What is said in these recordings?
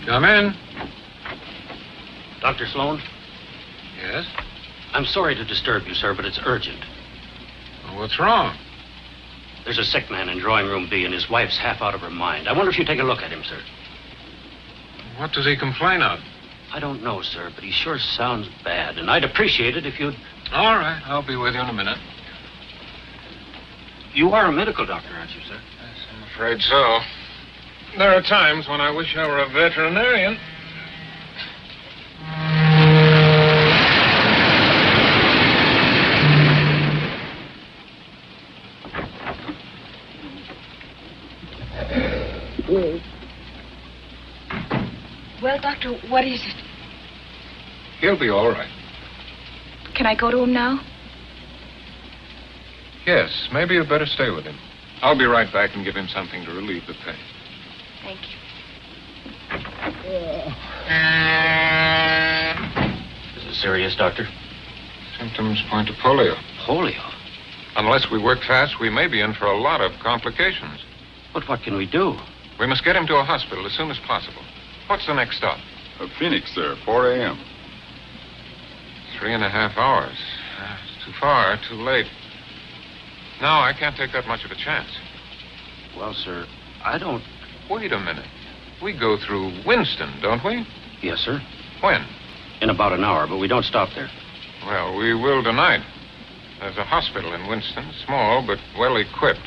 Come in. Dr. Sloan? Yes? I'm sorry to disturb you, sir, but it's urgent. Well, what's wrong? There's a sick man in drawing room B, and his wife's half out of her mind. I wonder if you'd take a look at him, sir. What does he complain of? I don't know, sir, but he sure sounds bad, and I'd appreciate it if you'd... All right, I'll be with you in a minute. You are a medical doctor, aren't you, sir? Yes, I'm afraid so. There are times when I wish I were a veterinarian. Well, Doctor, what is it? He'll be all right. Can I go to him now? Yes, maybe you'd better stay with him. I'll be right back and give him something to relieve the pain. Thank you. Is it serious, Doctor? Symptoms point to polio. Polio? Unless we work fast, we may be in for a lot of complications. But what can we do? We must get him to a hospital as soon as possible. What's the next stop? Phoenix, sir, 4 a.m. 3.5 hours. It's too far, too late. No, I can't take that much of a chance. Well, sir, I don't... Wait a minute. We go through Winston, don't we? Yes, sir. When? In about an hour, but we don't stop there. Well, we will tonight. There's a hospital in Winston, small but well equipped.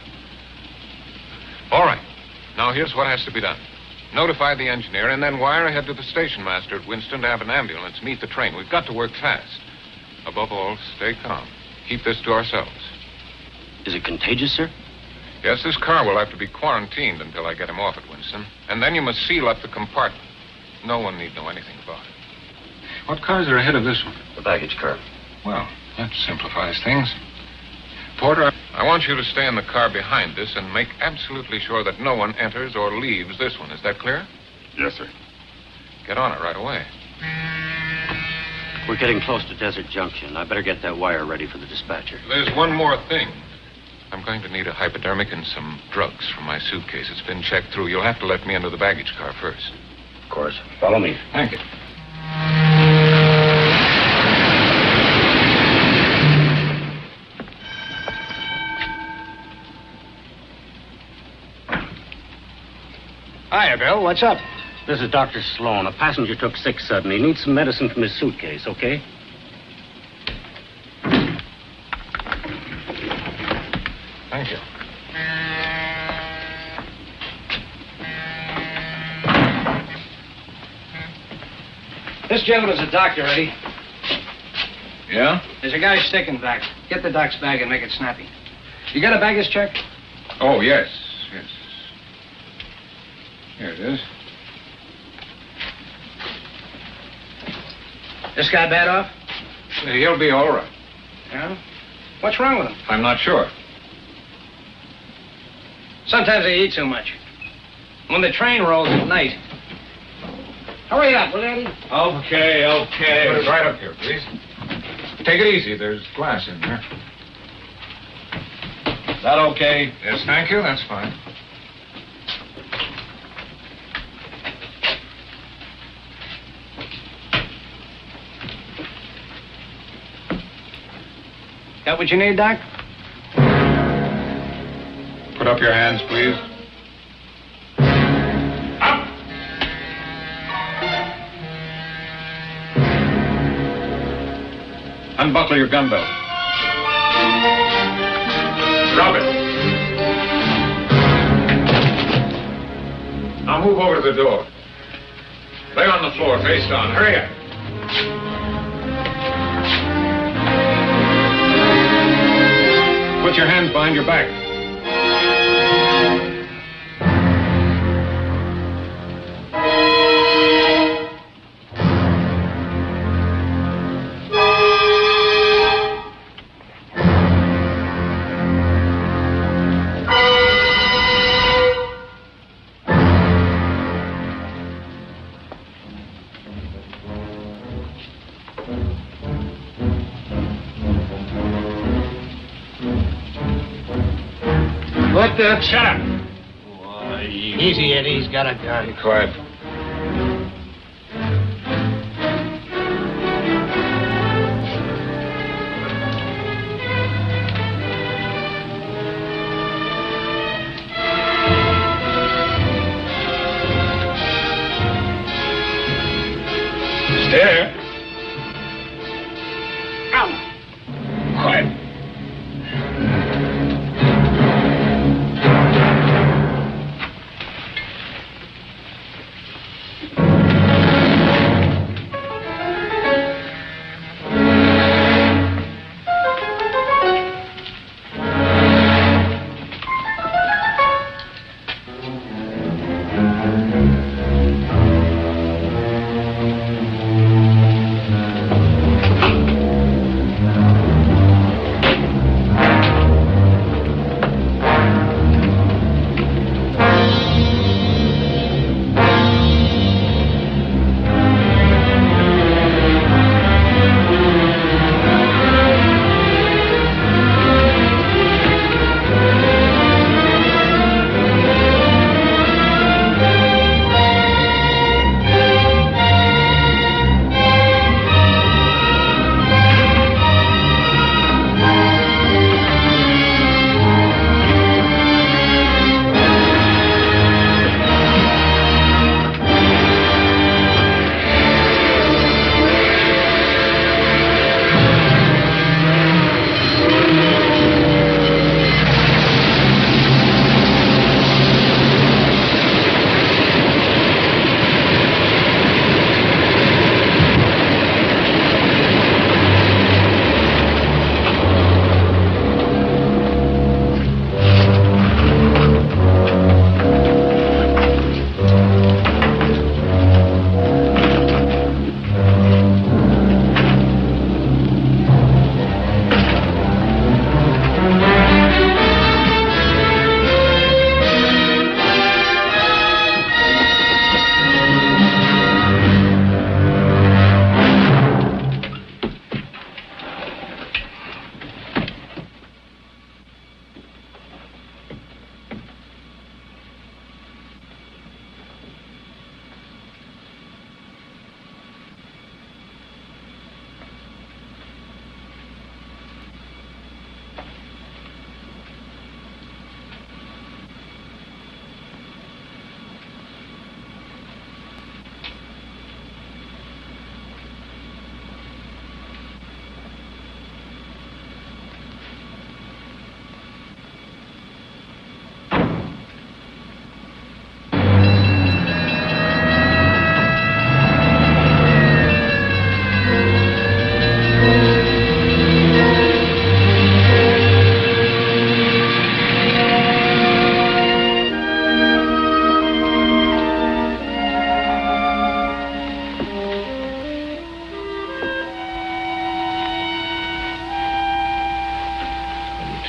All right. Now, here's what has to be done. Notify the engineer and then wire ahead to the station master at Winston to have an ambulance meet the train. We've got to work fast. Above all, stay calm. Keep this to ourselves. Is it contagious, sir? Yes, this car will have to be quarantined until I get him off at Winston. And then you must seal up the compartment. No one need know anything about it. What cars are ahead of this one? The baggage car. Well, that simplifies things. Porter, I want you to stay in the car behind this and make absolutely sure that no one enters or leaves this one. Is that clear? Yes, sir. Get on it right away. We're getting close to Desert Junction. I better get that wire ready for the dispatcher. There's one more thing. I'm going to need a hypodermic and some drugs from my suitcase. It's been checked through. You'll have to let me into the baggage car first. Of course. Follow me. Thank you. Hiya, Bill. What's up? This is Dr. Sloan. A passenger took sick suddenly. He needs some medicine from his suitcase, okay? Thank you. This gentleman's a doctor, Eddie. Yeah? There's a guy sticking back. Get the doc's bag and make it snappy. You got a baggage check? Oh, yes. Yes. Here it is. This guy bad off? He'll be all right. Yeah? What's wrong with him? I'm not sure. Sometimes they eat too much. When the train rolls at night. Hurry up, will you, Eddie? Okay. Put it right up here, please. Take it easy. There's glass in there. Is that okay? Yes, thank you. That's fine. Got what you need, Doc? Put up your hands, please. Up! Unbuckle your gun belt. Drop it. Now move over to the door. Lay on the floor, face down. Hurry up. Put your hands behind your back. Shut up. Why, easy, Eddie. He's got a gun. Be quiet. Stare. Ow. Quiet.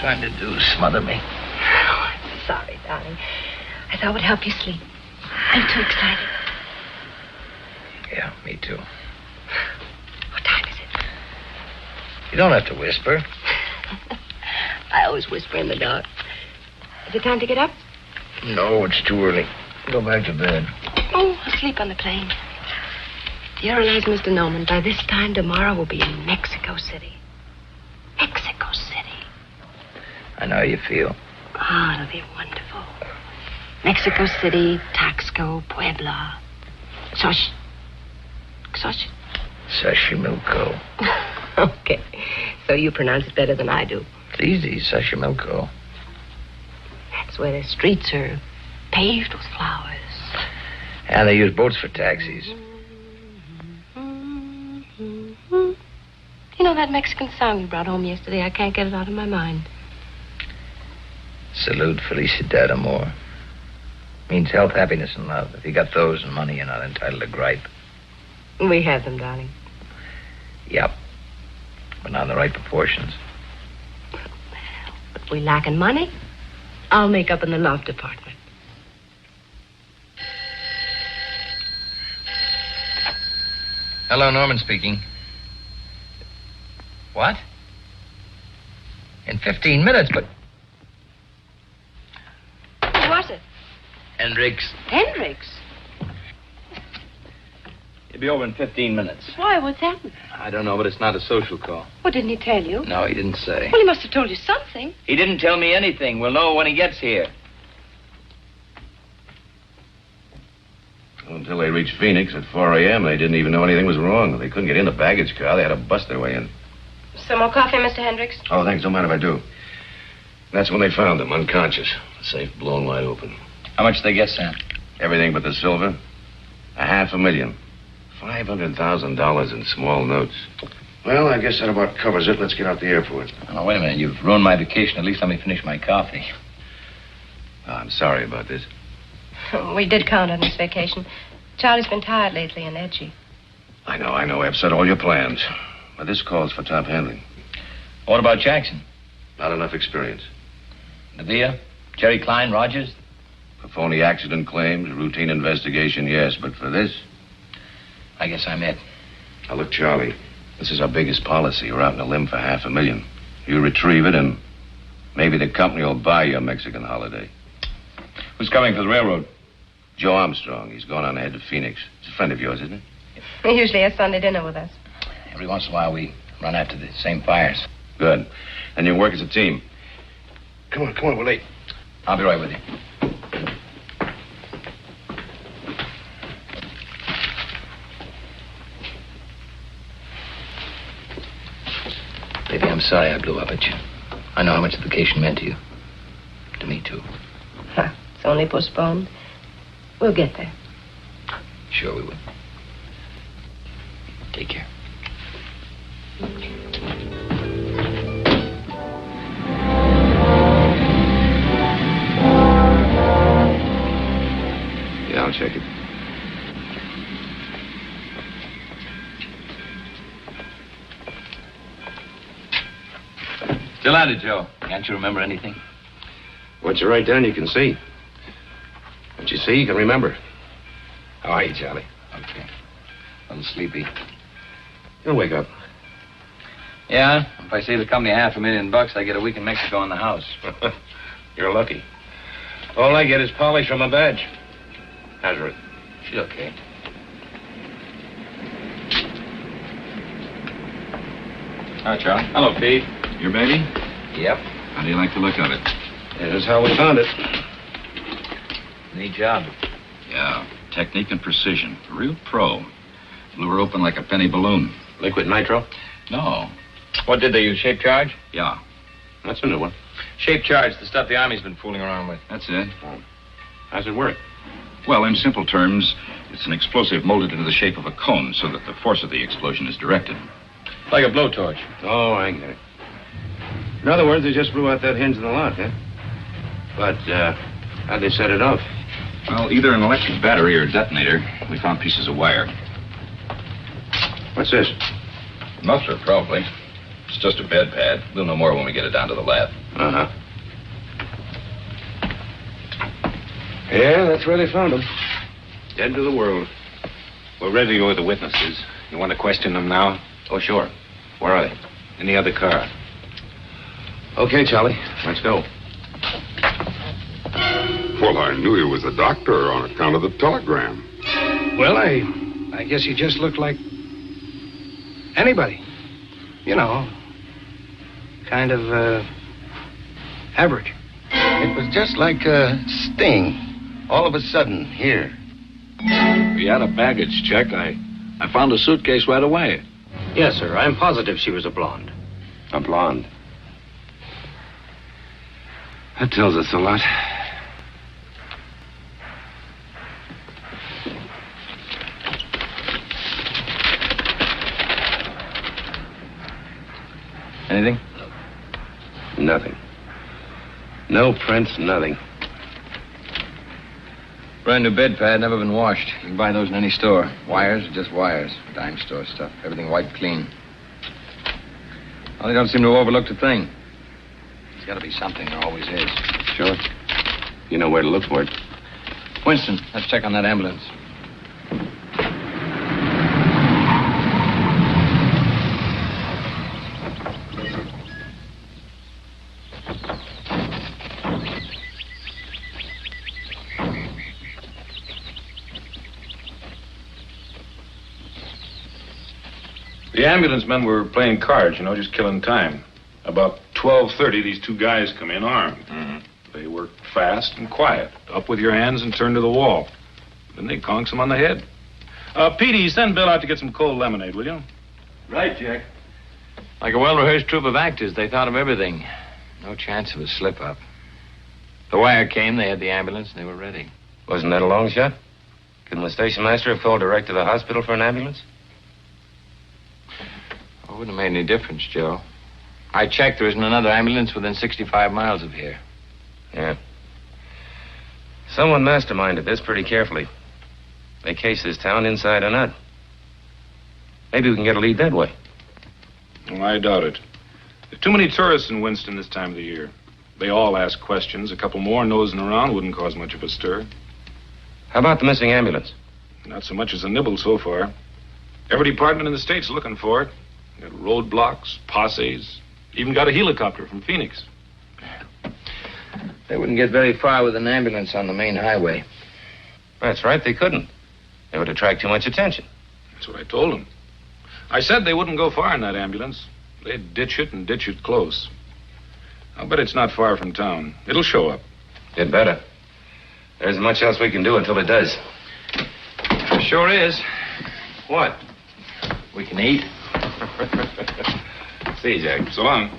trying to do? Smother me? Oh, I'm sorry, darling. I thought it would help you sleep. I'm too excited. Yeah, me too. What time is it? You don't have to whisper. I always whisper in the dark. Is it time to get up? No, it's too early. Go back to bed. Oh, I'll sleep on the plane. Do you realize, Mr. Norman, by this time tomorrow we'll be in Mexico City. Mexico City. I know how you feel. Oh, it'll be wonderful. Mexico City, Taxco, Puebla. Xochimilco. Okay. So you pronounce it better than I do. It's easy, Xochimilco. That's where the streets are paved with flowers. And they use boats for taxis. You know that Mexican song you brought home yesterday? I can't get it out of my mind. Salute Felicia amor. Means health, happiness, and love. If you got those and money, you're not entitled to gripe. We have them, darling. Yep. But not in the right proportions. If we lack in money, I'll make up in the love department. Hello, Norman speaking. What? In 15 minutes, but... Who was it? Hendricks. Hendricks? He'll be over in 15 minutes. Why? What's happened? I don't know, but it's not a social call. Well, didn't he tell you? No, he didn't say. Well, he must have told you something. He didn't tell me anything. We'll know when he gets here. Well, until they reached Phoenix at 4 a.m., they didn't even know anything was wrong. They couldn't get in the baggage car. They had to bust their way in. Some more coffee, Mr. Hendricks? Oh, thanks. Don't mind if I do. That's when they found him, unconscious. The safe blown wide open. How much did they get, Sam? Everything but the silver. $500,000. $500,000 in small notes. Well, I guess that about covers it. Let's get out the airport. Oh, wait a minute. You've ruined my vacation. At least let me finish my coffee. Oh, I'm sorry about this. We did count on this vacation. Charlie's been tired lately and edgy. I know. I upset all your plans. But this calls for top handling. What about Jackson? Not enough experience. Nadia? Jerry Klein? Rogers? For phony accident claims, routine investigation, yes. But for this... I guess I'm it. Now, look, Charlie, this is our biggest policy. We're out on a limb for $500,000. You retrieve it, and maybe the company will buy you a Mexican holiday. Who's coming for the railroad? Joe Armstrong. He's going on ahead to Phoenix. He's a friend of yours, isn't he? He usually has Sunday dinner with us. Every once in a while, we run after the same fires. Good. And you work as a team. Come on, we're late. I'll be right with you. Baby, I'm sorry I blew up at you. I know how much the vacation meant to you. To me, too. It's only postponed. We'll get there. Sure we will. Take care. Yeah, I'll check it. Still at it, Joe. Can't you remember anything? What you write down, you can see. What you see, you can remember. How are you, Charlie? Okay. A little sleepy. You'll wake up. Yeah? If I save the company $500,000, I get a week in Mexico in the house. You're lucky. All I get is polish from my badge. How's Ruth? She's okay. Hi, Charlie. Hello, Pete. Your baby? Yep. How do you like the look of it? Here's how we found it. Neat job. Yeah. Technique and precision. Real pro. Blew her open like a penny balloon. Liquid nitro? No. What did they use? Shape charge? Yeah. That's a new one. Shape charge, the stuff the Army's been fooling around with. That's it. How's it work? Well, in simple terms, it's an explosive molded into the shape of a cone so that the force of the explosion is directed. Like a blowtorch. Oh, I get it. In other words, they just blew out that hinge in the lock, huh? But, how'd they set it off? Well, either an electric battery or a detonator. We found pieces of wire. What's this? Muffler, probably. It's just a bed pad. We'll know more when we get it down to the lab. Uh-huh. Yeah, that's where they found him. Dead to the world. We're ready to go with the witnesses. You want to question them now? Oh, sure. Where are they? In the other car. Okay, Charlie. Let's go. Well, I knew he was a doctor on account of the telegram. Well, I guess he just looked like anybody. You know, kind of Average. It was just like a sting. All of a sudden, here. We had a baggage check. I found a suitcase right away. Yes, sir. I'm positive she was a blonde. A blonde. That tells us a lot. Anything? Nothing. No prints, nothing. Brand new bed pad, never been washed. You can buy those in any store. Wires, just wires. Dime store stuff. Everything wiped clean. Well, they don't seem to have overlooked a thing. There's got to be something. There always is. Sure. You know where to look for it. Winston, let's check on that ambulance. The ambulance men were playing cards, just killing time. About 12:30, these two guys come in armed. Mm-hmm. They work fast and quiet. Up with your hands and turn to the wall. Then they conks them on the head. Petey, send Bill out to get some cold lemonade, will you? Right, Jack. Like a well-rehearsed troupe of actors, they thought of everything. No chance of a slip-up. The wire came, they had the ambulance, and they were ready. Wasn't that a long shot? Couldn't the station master have called direct to the hospital for an ambulance? It wouldn't have made any difference, Joe. I checked. There isn't another ambulance within 65 miles of here. Yeah. Someone masterminded this pretty carefully. They case this town inside and out. Maybe we can get a lead that way. Well, I doubt it. There are too many tourists in Winston this time of the year. They all ask questions. A couple more nosing around wouldn't cause much of a stir. How about the missing ambulance? Not so much as a nibble so far. Every department in the state's looking for it. Got roadblocks, posses, even got a helicopter from Phoenix. They wouldn't get very far with an ambulance on the main highway. That's right, they couldn't. They would attract too much attention. That's what I told them. I said they wouldn't go far in that ambulance. They'd ditch it and ditch it close. I'll bet it's not far from town. It'll show up. It better. There isn't much else we can do until it does. Sure is. What? We can eat. See you, Jack. So long.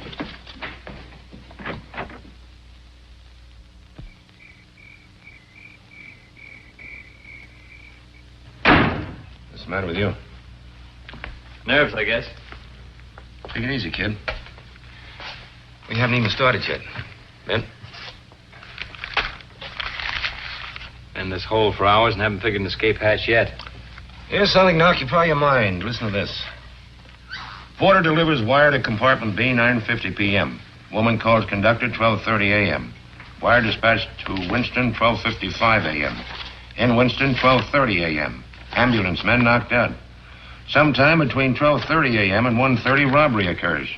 What's the matter with you? Nerves, I guess. Take it easy, kid. We haven't even started yet. Ben? Been in this hole for hours and haven't figured an escape hatch yet. Here's something to occupy your mind. Listen to this. Porter delivers wire to compartment B, 9:50 p.m. Woman calls conductor, 12:30 a.m. Wire dispatched to Winston, 12:55 a.m. In Winston, 12:30 a.m. Ambulance men knocked out. Sometime between 12:30 a.m. and 1:30, robbery occurs.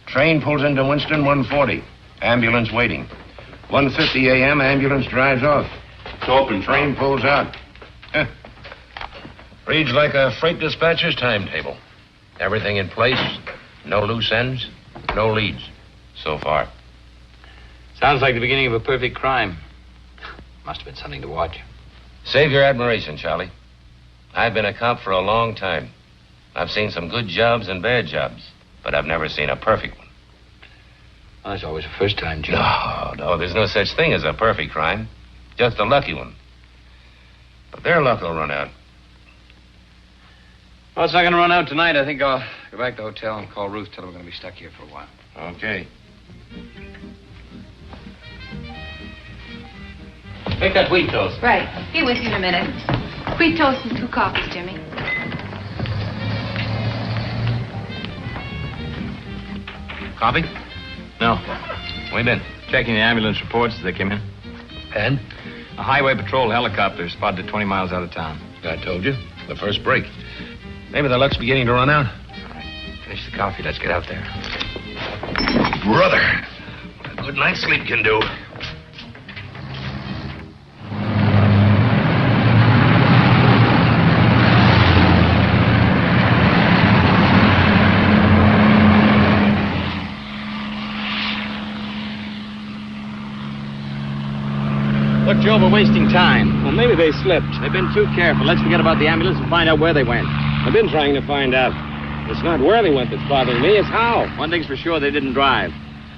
Train pulls into Winston, 1:40. Ambulance waiting. 1:50 a.m., ambulance drives off. It's open. Train pulls out. Reads like a freight dispatcher's timetable. Everything in place, no loose ends, no leads. So far. Sounds like the beginning of a perfect crime. Must have been something to watch. Save your admiration, Charlie. I've been a cop for a long time. I've seen some good jobs and bad jobs, but I've never seen a perfect one. Well, that's always a first time, Joe. No, there's no such thing as a perfect crime. Just a lucky one. But their luck will run out. Well, it's not going to run out tonight. I think I'll go back to the hotel and call Ruth, tell her we're going to be stuck here for a while. Okay. Take that wheat toast. Right. Be with you in a minute. Wheat toast and 2 coffees, Jimmy. Coffee? No. Where you been? Checking the ambulance reports as they came in. And? A highway patrol helicopter spotted 20 miles out of town. I told you. The first break. Maybe the luck's beginning to run out. All right. Finish the coffee. Let's get out there. Brother, what a good night's sleep can do. Look, Joe, we're wasting time. Well, maybe they slipped. They've been too careful. Let's forget about the ambulance and find out where they went. I've been trying to find out. It's not where they went that's bothering me, it's how. One thing's for sure, they didn't drive.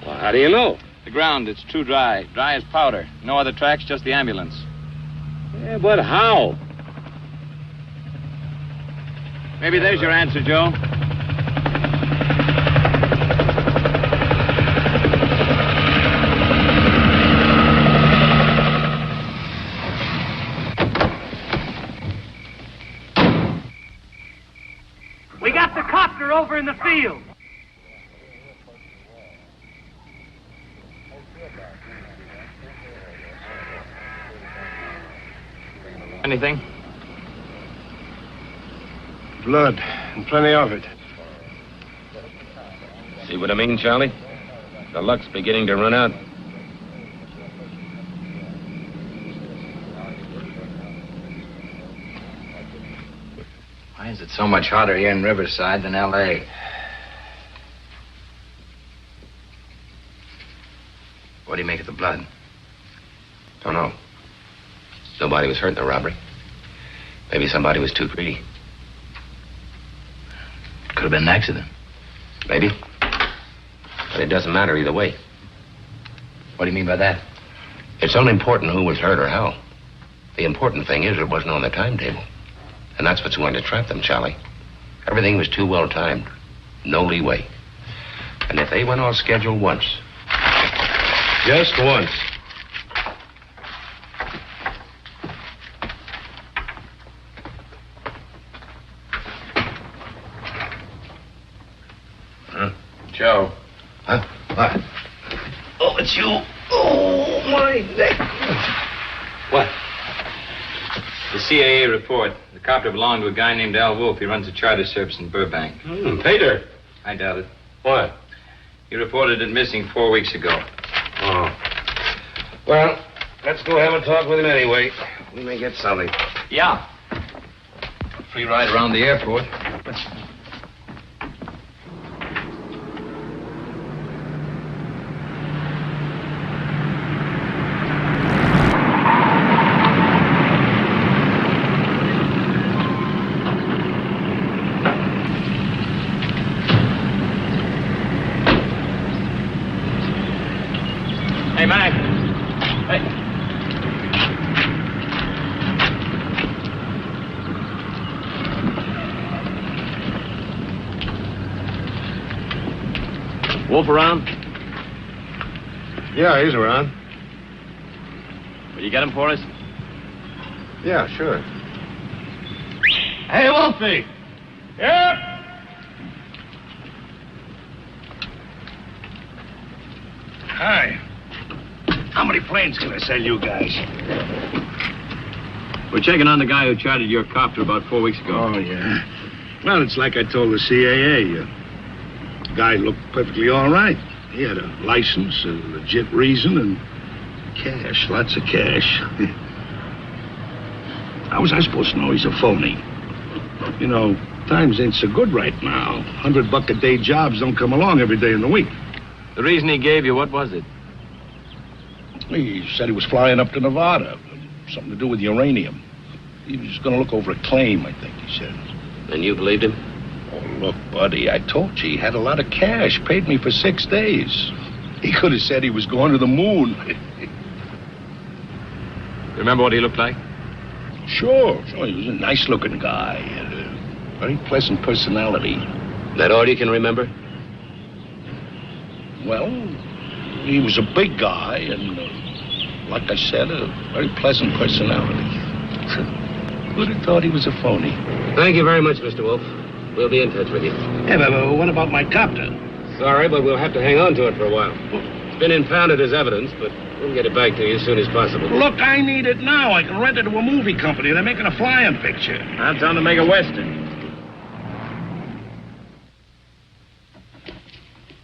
Well, how do you know? The ground, it's too dry. Dry as powder. No other tracks, just the ambulance. Yeah, but how? Maybe there's your answer, Joe. We got the copter over in the field. Anything? Blood, and plenty of it. See what I mean, Charlie? The luck's beginning to run out. Why is it so much hotter here in Riverside than L.A.? What do you make of the blood? Don't know. Nobody was hurt in the robbery. Maybe somebody was too greedy. Could have been an accident. Maybe. But it doesn't matter either way. What do you mean by that? It's unimportant who was hurt or how. The important thing is it wasn't on the timetable. And that's what's going to trap them, Charlie. Everything was too well timed. No leeway. And if they went off schedule once. Just once. Joe. Huh? What? Oh, it's you. Oh, my neck. What? The CAA report. The copter belonged to a guy named Al Wolf. He runs a charter service in Burbank. Peter. I doubt it. What? He reported it missing 4 weeks ago. Oh. Well, let's go have a talk with him anyway. We may get something. Yeah. Free ride around the airport. Hey, Mac. Hey. Wolf around? Yeah, he's around. Will you get him for us? Yeah, sure. Hey, Wolfie. Yep. Hi. How many planes can I sell you guys? We're checking on the guy who chartered your copter about 4 weeks ago. Oh, yeah. Well, it's like I told the CAA. The guy looked perfectly all right. He had a license, a legit reason, and cash, lots of cash. How was I supposed to know he's a phony? You know, times ain't so good right now. $100-a-day jobs don't come along every day in the week. The reason he gave you, what was it? He said he was flying up to Nevada. Something to do with uranium. He was going to look over a claim, I think he said. And you believed him? Oh, look, buddy, I told you he had a lot of cash. Paid me for 6 days. He could have said he was going to the moon. Remember what he looked like? Sure. He was a nice-looking guy. Had a very pleasant personality. That all you can remember? Well, he was a big guy and, like I said, a very pleasant personality. Who'd have thought he was a phony? Thank you very much, Mr. Wolf. We'll be in touch with you. Hey, but what about my copter? Sorry, but we'll have to hang on to it for a while. It's been impounded as evidence, but we'll get it back to you as soon as possible. Look, I need it now. I can rent it to a movie company. They're making a flying picture. I'll tell him to make a Western.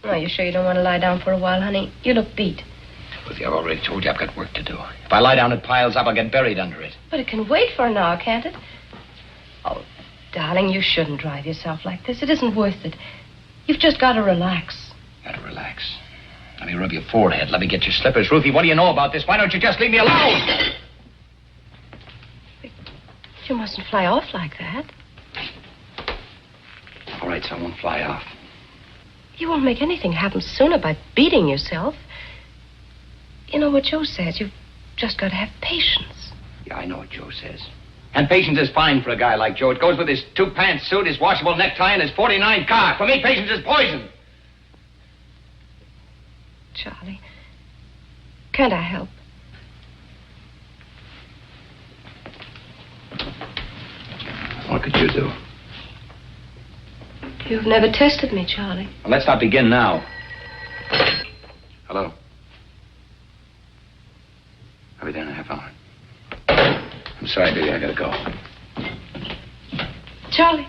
Oh, you sure you don't want to lie down for a while, honey? You look beat. Well, I've already told you I've got work to do. If I lie down, it piles up. I'll get buried under it. But it can wait for an hour, can't it? Oh, darling, you shouldn't drive yourself like this. It isn't worth it. You've just got to relax. Got to relax. Let me rub your forehead. Let me get your slippers. Ruthie, what do you know about this? Why don't you just leave me alone? You mustn't fly off like that. All right, so I won't fly off. You won't make anything happen sooner by beating yourself. You know what Joe says. You've just got to have patience. Yeah, I know what Joe says. And patience is fine for a guy like Joe. It goes with his 2-pants suit, his washable necktie, and his 49 car. For me, patience is poison. Charlie, can't I help? What could you do? You've never tested me, Charlie. Well, let's not begin now. Hello. I'll be there in a half hour. I'm sorry, baby. I gotta go. Charlie.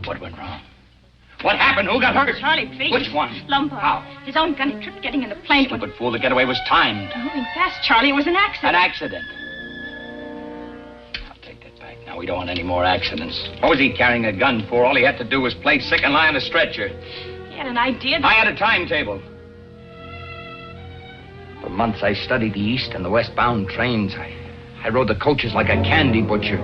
What went wrong? What happened? Who got hurt? Charlie, please. Which one? Lombard. How? His own gun tripped getting in the plane. Stupid fool. The getaway was timed. Moving fast, Charlie. It was an accident. An accident. I'll take that back. Now, we don't want any more accidents. What was he carrying a gun for? All he had to do was play sick and lie on a stretcher. He had an idea. I had a timetable. For months, I studied the east and the westbound trains. I rode the coaches like a candy butcher.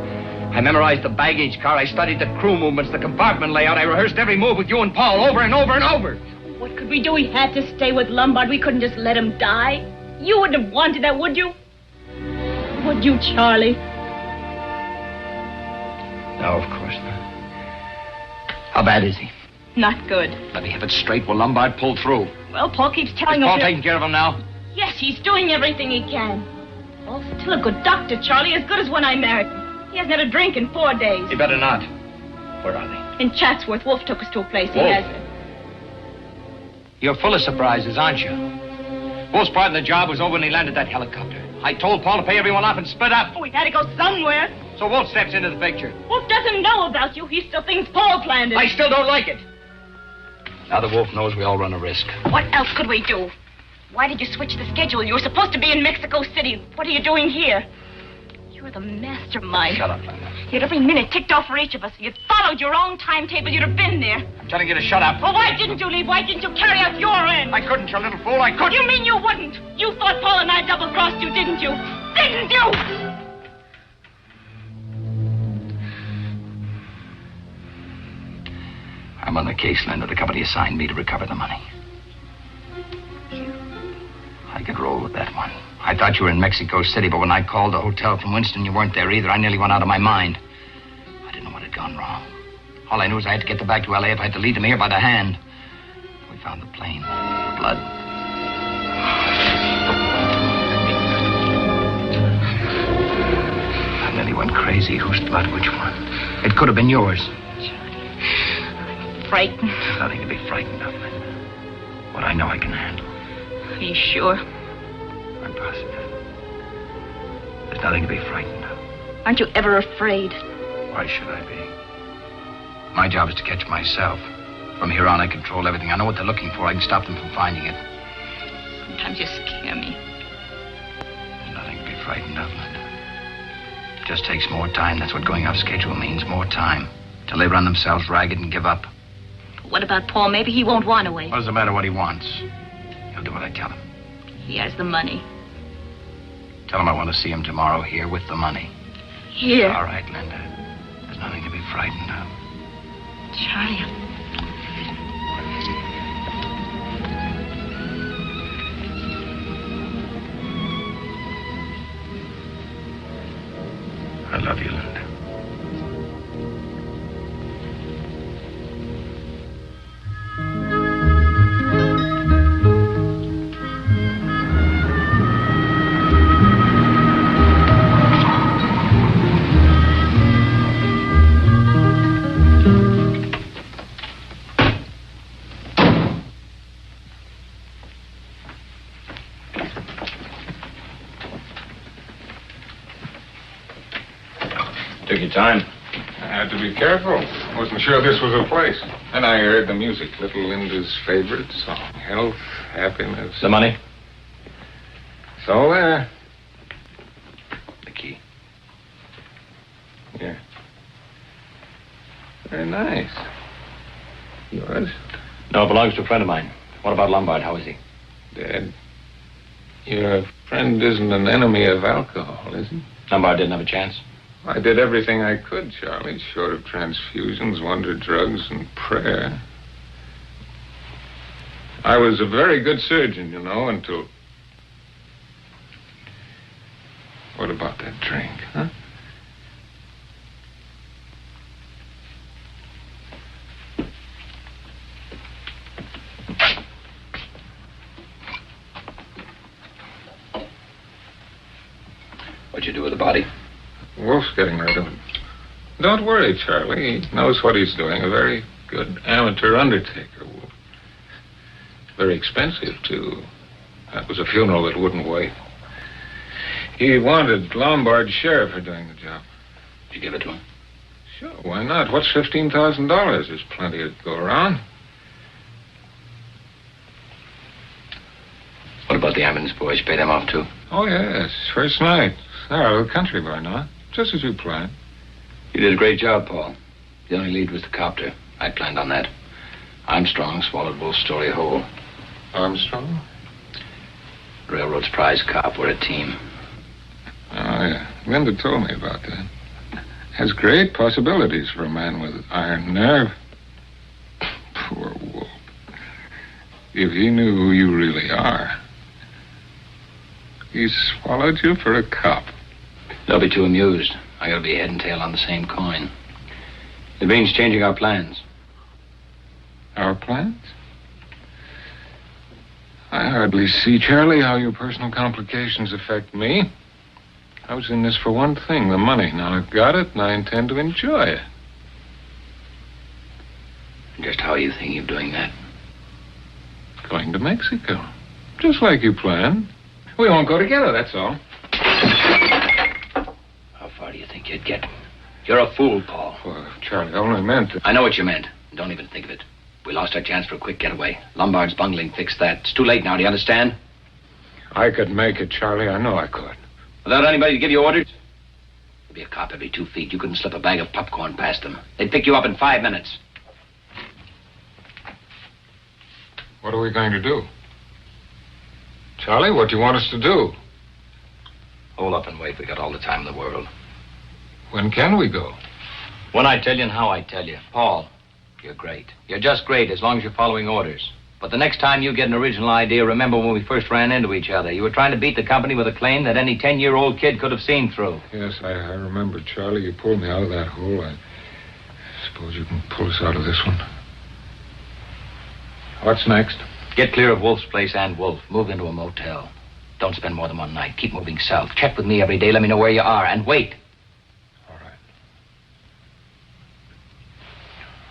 I memorized the baggage car. I studied the crew movements, the compartment layout. I rehearsed every move with you and Paul over and over and over. What could we do? We had to stay with Lombard. We couldn't just let him die. You wouldn't have wanted that, would you? Would you, Charlie? No, of course not. How bad is he? Not good. Let me have it straight. Will Lombard pull through? Well, Paul keeps telling Is us... Paul taking care of him now? Yes, he's doing everything he can. Paul's still a good doctor, Charlie, as good as when I married him. He hasn't had a drink in 4 days. He better not. Where are they? In Chatsworth. Wolf took us to a place he Wolf? has. You're full of surprises, aren't you? Wolf's part of the job was over when he landed that helicopter. I told Paul to pay everyone off and split up. Oh, we had to go somewhere. So Wolf steps into the picture. Wolf doesn't know about you. He still thinks Paul planned it. I still don't like it. Now that Wolf knows, we all run a risk. What else could we do? Why did you switch the schedule? You were supposed to be in Mexico City. What are you doing here? You're the mastermind. Shut up, Linda. You'd every minute ticked off for each of us. If you'd followed your own timetable, you'd have been there. I'm telling you to shut up. Well, why didn't you leave? Why didn't you carry out your end? I couldn't, you little fool. I couldn't. You mean you wouldn't? You thought Paul and I double-crossed you, didn't you? Didn't you? I'm on the case, Linda. The company assigned me to recover the money. I could roll with that one. I thought you were in Mexico City, but when I called the hotel from Winston, you weren't there either. I nearly went out of my mind. I didn't know what had gone wrong. All I knew was I had to get them back to L.A. if I had to lead them here by the hand. We found the plane. The blood. I nearly went crazy. Whose blood? Which one? It could have been yours. I'm frightened. There's nothing to be frightened of, Linda. What I know I can handle. Are you sure? I'm positive. There's nothing to be frightened of. Aren't you ever afraid? Why should I be? My job is to catch myself. From here on, I control everything. I know what they're looking for. I can stop them from finding it. Sometimes you scare me. There's nothing to be frightened of, Linda. It just takes more time. That's what going off schedule means. More time. Till they run themselves ragged and give up. What about Paul? Maybe he won't want to wait. What does it matter what he wants? He'll do what I tell him. He has the money. Tell him I want to see him tomorrow here with the money. Here? All right, Linda. There's nothing to be frightened of. Charlie. I love you, Linda. Took your time. I had to be careful. Wasn't sure this was a place. Then I heard the music. Little Linda's favorite song. Health, happiness. The money? So there. Here. Very nice. Yours? No, it belongs to a friend of mine. What about Lombard? How is he? Dead. Your friend isn't an enemy of alcohol, is he? Lombard didn't have a chance. I did everything I could, Charlie, short of transfusions, wonder drugs, and prayer. I was a very good surgeon, you know, until... What about that drink, huh? What'd you do with the body? Wolf's getting rid of it. Don't worry, Charlie. He knows what he's doing. A very good amateur undertaker, Wolf. Very expensive, too. That was a funeral that wouldn't wait. He wanted Lombard's share for doing the job. Did you give it to him? Sure, why not? What's $15,000? There's plenty to go around. What about the ambulance boys? You paid them off, too? Oh, yes. First night. They're out of the country by now. Just as you planned. You did a great job, Paul. The only lead was the copter. I planned on that. Armstrong swallowed Wolf's story whole. Armstrong? Railroad's prize cop. We're a team. Oh, yeah. Linda told me about that. Has great possibilities for a man with iron nerve. Poor Wolf. If he knew who you really are. He swallowed you for a cop. Don't be too amused. I gotta be head and tail on the same coin. It means changing our plans. Our plans? I hardly see, Charlie, how your personal complications affect me. I was in this for one thing, the money. Now I've got it, and I intend to enjoy it. Just how are you thinking of doing that? Going to Mexico. Just like you planned. We won't go together, that's all. How far do you think you'd get? You're a fool, Paul. Well, Charlie, I only meant to... I know what you meant. Don't even think of it. We lost our chance for a quick getaway. Lombard's bungling fixed that. It's too late now, do you understand? I could make it, Charlie. I know I could. Without anybody to give you orders? There'd be a cop every 2 feet. You couldn't slip a bag of popcorn past them. They'd pick you up in 5 minutes. What are we going to do? Charlie, what do you want us to do? Hold up and wait. We got all the time in the world. When can we go? When I tell you and how I tell you. Paul, you're great. You're just great as long as you're following orders. But the next time you get an original idea, remember when we first ran into each other. You were trying to beat the company with a claim that any 10-year-old kid could have seen through. Yes, I remember, Charlie. You pulled me out of that hole. I suppose you can pull us out of this one. What's next? Get clear of Wolf's place and Wolf. Move into a motel. Don't spend more than one night. Keep moving south. Check with me every day. Let me know where you are. And wait. All right.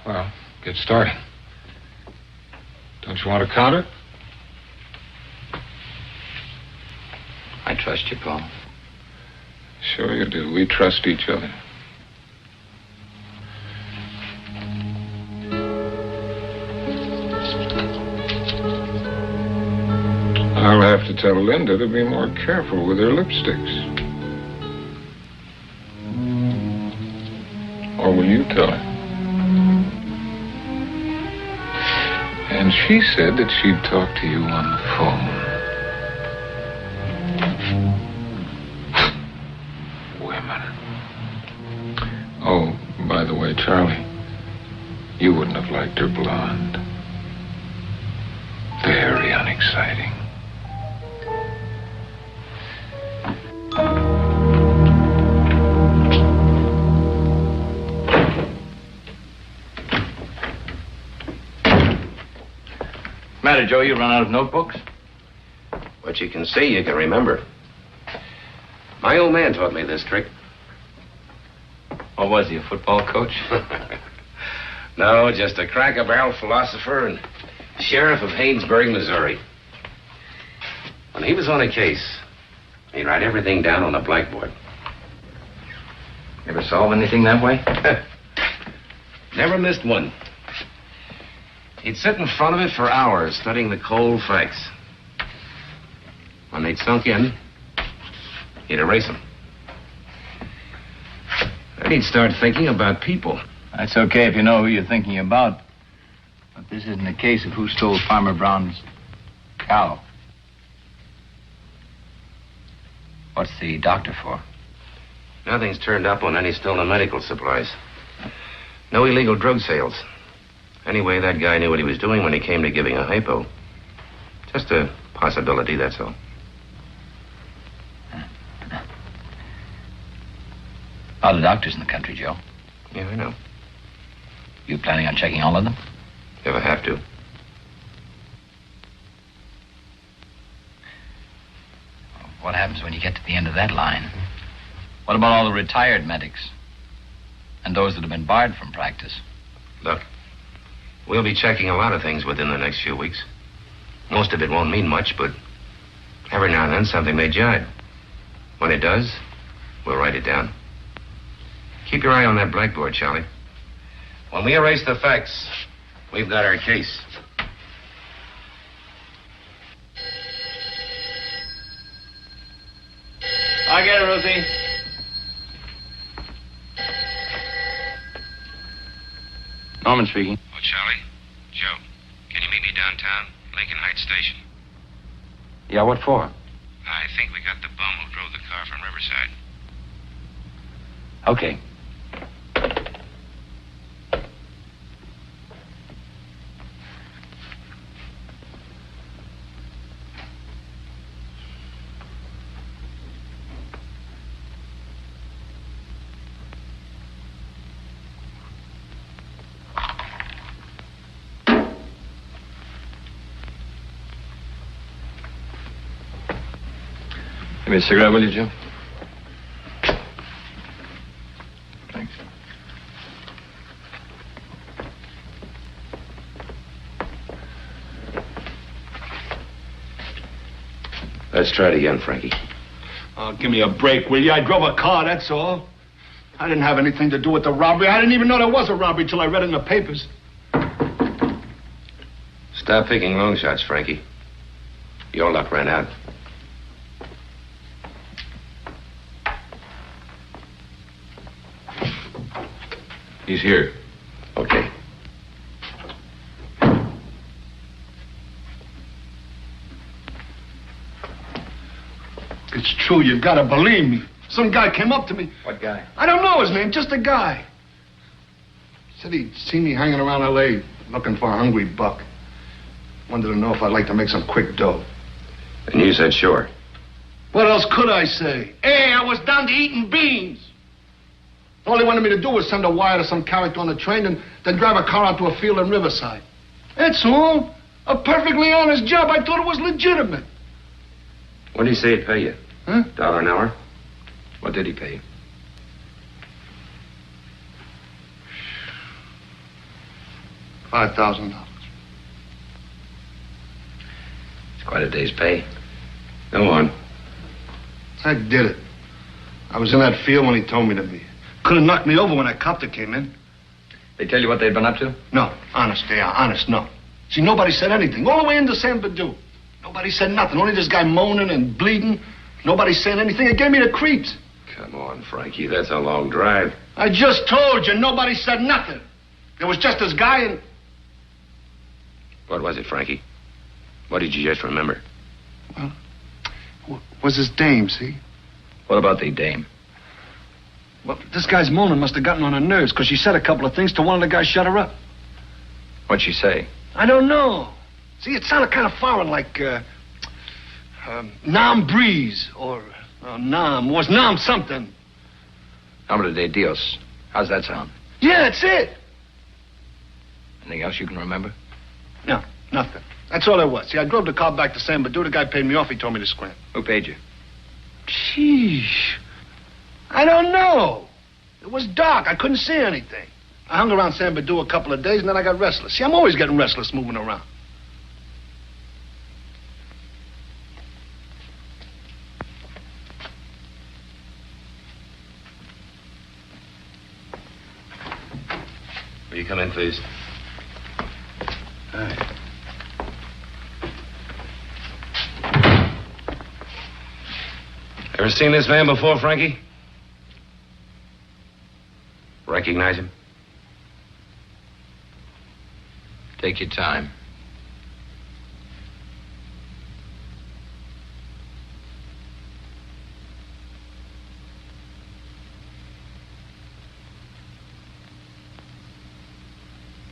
Well, get started. Don't you want to counter? I trust you, Paul. Sure you do. We trust each other. I'll have to tell Linda to be more careful with her lipsticks. Or will you tell her? And she said that she'd talk to you on the phone. Women. Oh, by the way, Charlie, you wouldn't have liked her blonde. Very unexciting. Matter, Joe, you run out of notebooks? What you can see, you can remember. My old man taught me this trick. What was he, a football coach? No, just a cracker-barrel philosopher and sheriff of Haynesburg, Missouri. When he was on a case, he'd write everything down on a blackboard. Ever solve anything that way? Never missed one. He'd sit in front of it for hours, studying the cold facts. When they'd sunk in, he'd erase them. I need to start thinking about people. That's okay if you know who you're thinking about. But this isn't a case of who stole Farmer Brown's cow. What's the doctor for? Nothing's turned up on any stolen medical supplies. No illegal drug sales. Anyway, that guy knew what he was doing when he came to giving a hypo. Just a possibility, that's all. A lot of doctors in the country, Joe. Yeah, I know. You planning on checking all of them? If I have to. What happens when you get to the end of that line? What about all the retired medics? And those that have been barred from practice? Look, we'll be checking a lot of things within the next few weeks. Most of it won't mean much, but every now and then something may jibe. When it does, we'll write it down. Keep your eye on that blackboard, Charlie. When we erase the facts, we've got our case. I get it, Rosie. Norman speaking. Oh, Charlie? Joe, can you meet me downtown, Lincoln Heights Station? Yeah, what for? I think we got the bum who drove the car from Riverside. Okay. Give me a cigarette, will you, Joe? Thanks. Let's try it again, Frankie. Oh, give me a break, will you? I drove a car, that's all. I didn't have anything to do with the robbery. I didn't even know there was a robbery till I read it in the papers. Stop picking long shots, Frankie. Your luck ran out. He's here. Okay. It's true, you've got to believe me. Some guy came up to me. What guy? I don't know his name, just a guy. Said he'd seen me hanging around L.A. looking for a hungry buck. Wanted to know if I'd like to make some quick dough. And you said sure. What else could I say? Hey, I was down to eating beans. All he wanted me to do was send a wire to some character on the train and then drive a car out to a field in Riverside. That's all. A perfectly honest job. I thought it was legitimate. What did he say he'd pay you? Huh? $1 an hour? What did he pay you? $5,000. It's quite a day's pay. Go on. I did it. I was in that field when he told me to be. Could have knocked me over when that copter came in. They tell you what they'd been up to? No, honest, they are. Honest, no. See, nobody said anything. All the way into San Badu. Nobody said nothing. Only this guy moaning and bleeding. Nobody saying anything. It gave me the creeps. Come on, Frankie. That's a long drive. I just told you, nobody said nothing. There was just this guy and... What was it, Frankie? What did you just remember? Well, was his dame, see? What about the dame? Well, this guy's moaning must have gotten on her nerves because she said a couple of things to one of the guys shut her up. What'd she say? I don't know. See, it sounded kind of foreign, like, Nam Breeze, or Nam. Was Nam something? Nombre de Dios. How's that sound? Yeah, that's it. Anything else you can remember? No, nothing. That's all there was. See, I drove the car back to San Badu. The guy paid me off. He told me to scram. Who paid you? Sheesh. I don't know. It was dark. I couldn't see anything. I hung around San Badu a couple of days, and then I got restless. See, I'm always getting restless moving around. Will you come in, please? All right. Ever seen this van before, Frankie? Recognize him? Take your time.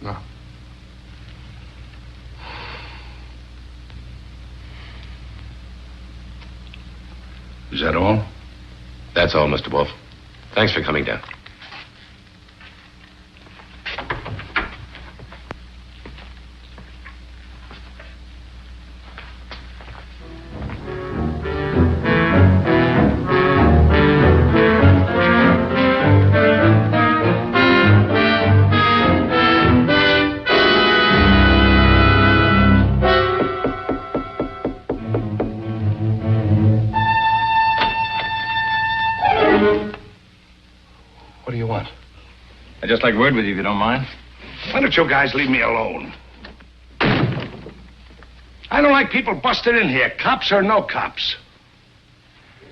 No. Is that all? That's all, Mr. Wolf. Thanks for coming down. What do you want? I'd just like word with you if you don't mind. Why don't you guys leave me alone? I don't like people busting in here, cops or no cops.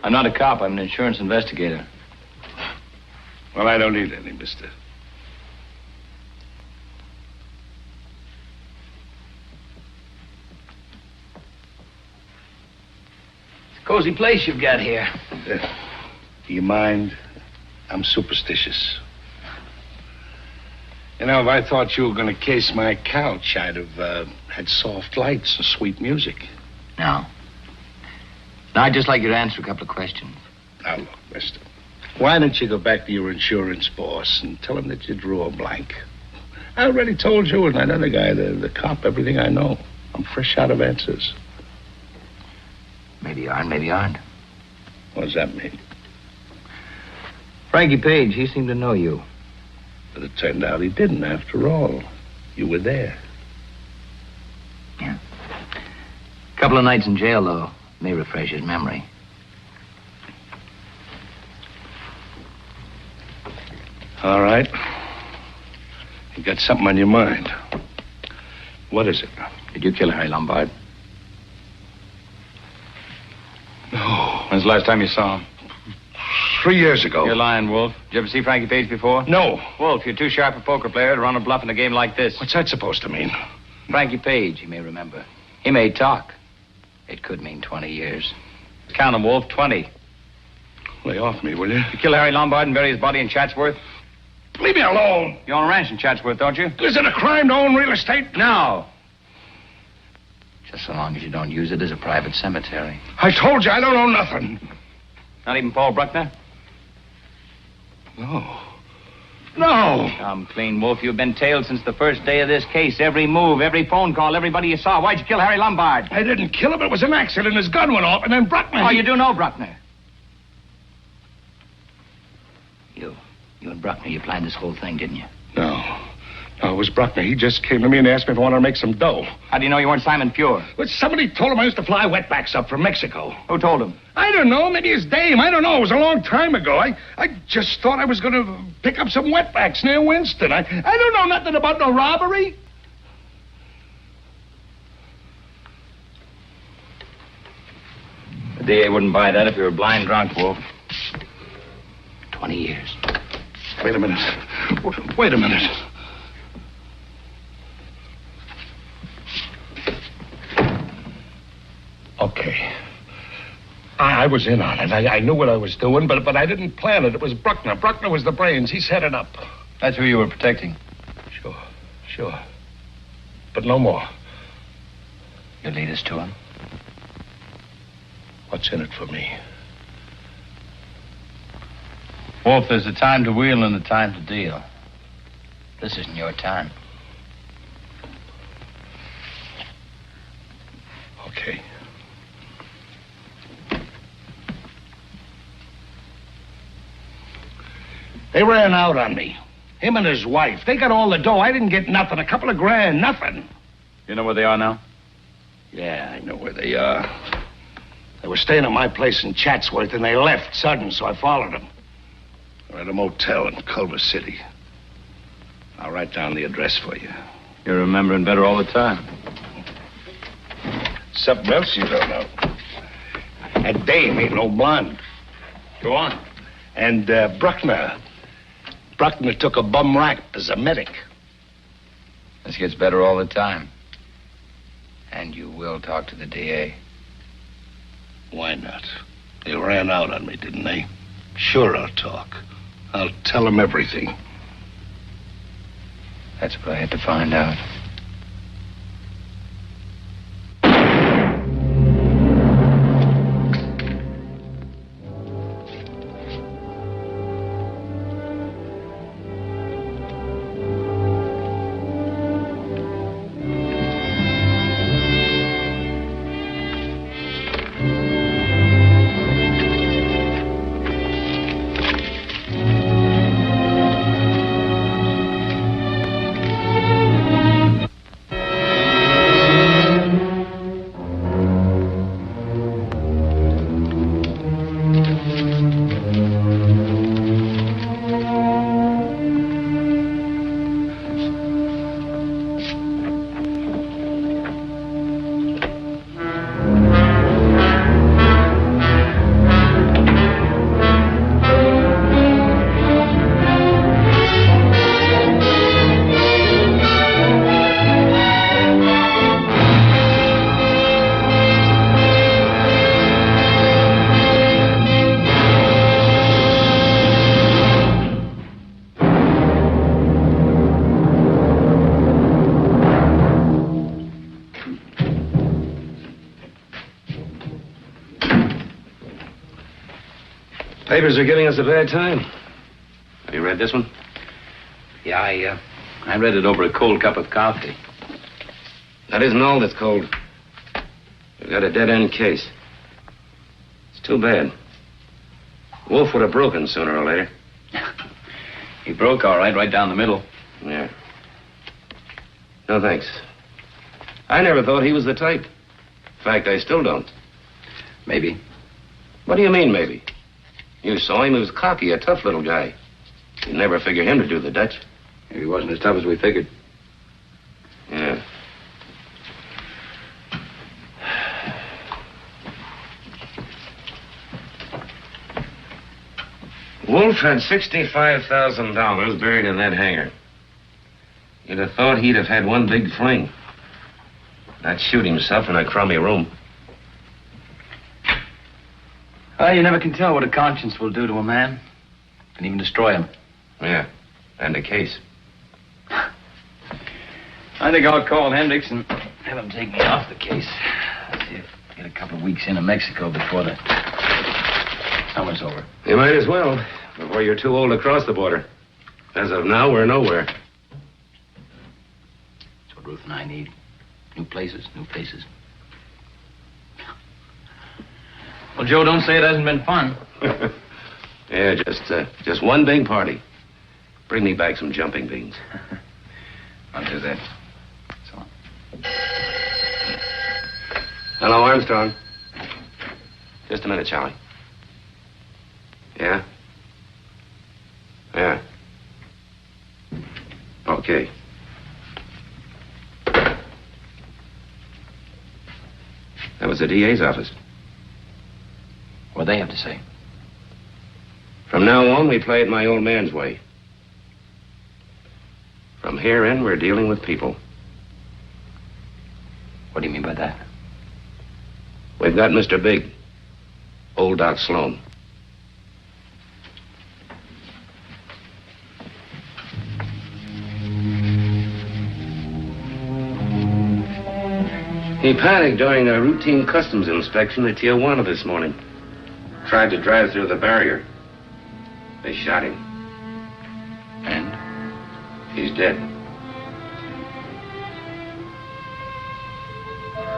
I'm not a cop. I'm an insurance investigator. Well, I don't need any, mister. It's a cozy place you've got here. Do you mind? I'm superstitious. You know, if I thought you were going to case my couch, I'd have had soft lights and sweet music. No. Now, I'd just like you to answer a couple of questions. Now, look, mister. Why don't you go back to your insurance boss and tell him that you drew a blank? I already told you and that other guy, the cop, everything I know. I'm fresh out of answers. Maybe you are and maybe you aren't. What does that mean? Frankie Page, he seemed to know you. But it turned out he didn't, after all. You were there. Yeah. A couple of nights in jail, though, may refresh his memory. All right. You got something on your mind. What is it? Did you kill Harry Lombard? No. When's the last time you saw him? 3 years ago. You're lying, Wolf. Did you ever see Frankie Page before? No. Wolf, you're too sharp a poker player to run a bluff in a game like this. What's that supposed to mean? Frankie Page, you may remember. He may talk. It could mean 20 years. Count them, Wolf. 20. Lay off me, will you? You kill Harry Lombard and bury his body in Chatsworth? Leave me alone. You own a ranch in Chatsworth, don't you? Is it a crime to own real estate? No. Just so long as you don't use it as a private cemetery. I told you I don't own nothing. Not even Paul Bruckner? No. No. Come clean, Wolf. You've been tailed since the first day of this case. Every move, every phone call, everybody you saw. Why'd you kill Harry Lombard? I didn't kill him. It was an accident. His gun went off, and then Bruckner... Oh, you do know Bruckner? You and Bruckner, you planned this whole thing, didn't you? No. No, it was Bruckner. He just came to me and asked me if I wanted to make some dough. How do you know you weren't Simon Pure? Well, somebody told him I used to fly wetbacks up from Mexico. Who told him? I don't know. Maybe his dame. I don't know. It was a long time ago. I just thought I was going to pick up some wetbacks near Winston. I don't know nothing about no robbery. The DA wouldn't buy that if you were blind drunk, Wolf. 20 years. Wait a minute. Wait a minute. Okay. I was in on it. I knew what I was doing, but I didn't plan it. It was Bruckner. Bruckner was the brains. He set it up. That's who you were protecting. Sure. But no more. You'll lead us to him? What's in it for me? Wolf, there's a time to wheel and a time to deal. This isn't your time. Okay. They ran out on me. Him and his wife. They got all the dough. I didn't get nothing. A couple of grand, nothing. You know where they are now? Yeah, I know where they are. They were staying at my place in Chatsworth, and they left sudden, so I followed them. They're at a motel in Culver City. I'll write down the address for you. You're remembering better all the time. Something else you don't know. That dame ain't no blonde. Go on. And Bruckner. Bruckner took a bum rap as a medic. This gets better all the time. And you will talk to the DA. Why not? They ran out on me, didn't they? Sure, I'll talk. I'll tell them everything. That's what I had to find out. Papers are giving us a bad time. Have you read this one? Yeah, I read it over a cold cup of coffee. That isn't all that's cold. We've got a dead-end case. It's too bad. Wolf would have broken sooner or later. He broke all right down the middle. Yeah. No, thanks. I never thought he was the type. In fact, I still don't. Maybe. What do you mean, maybe? You saw him. He was cocky, a tough little guy. You'd never figure him to do the Dutch. Maybe he wasn't as tough as we figured. Yeah. Wolf had $65,000 buried in that hangar. You'd have thought he'd have had one big fling. Not shoot himself in a crummy room. Well, you never can tell what a conscience will do to a man. Can even destroy him. Yeah, and a case. I think I'll call Hendricks and have him take me off the case. Let's see if I get a couple of weeks into Mexico before the summer's over. You might as well, before you're too old to cross the border. As of now, we're nowhere. That's what Ruth and I need. New places, new faces. Well, Joe, don't say it hasn't been fun. Yeah, just one big party. Bring me back some jumping beans. I'll do that. So. Hello, Armstrong. Just a minute, Charlie. Yeah? Yeah. Okay. That was the DA's office. What do they have to say? From now on, we play it my old man's way. From here in, we're dealing with people. What do you mean by that? We've got Mr. Big. Old Doc Sloan. He panicked during a routine customs inspection at Tijuana this morning. Tried to drive through the barrier. They shot him. And? He's dead.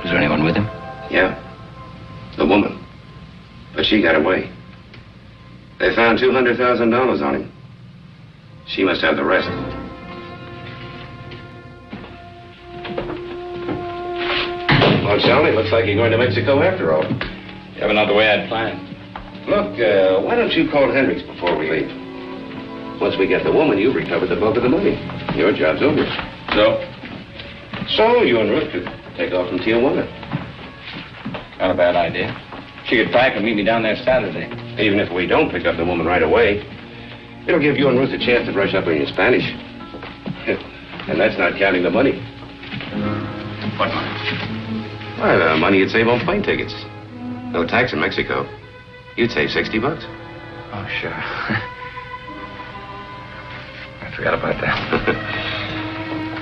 Was there anyone with him? Yeah. The woman. But she got away. They found $200,000 on him. She must have the rest. Well, Charlie, looks like you're going to Mexico after all. Yeah, but not the way I'd planned. Look, why don't you call Hendricks before we leave? Once we get the woman, you've recovered the bulk of the money. Your job's over. So you and Ruth could take off from Tijuana. Not a bad idea. She could pack and meet me down there Saturday. Even if we don't pick up the woman right away, It'll give you and Ruth a chance to brush up on your Spanish. And that's not counting the money. What money? Why, the money you'd save on plane tickets. No tax in Mexico. You'd save $60. Oh, sure. I forgot about that.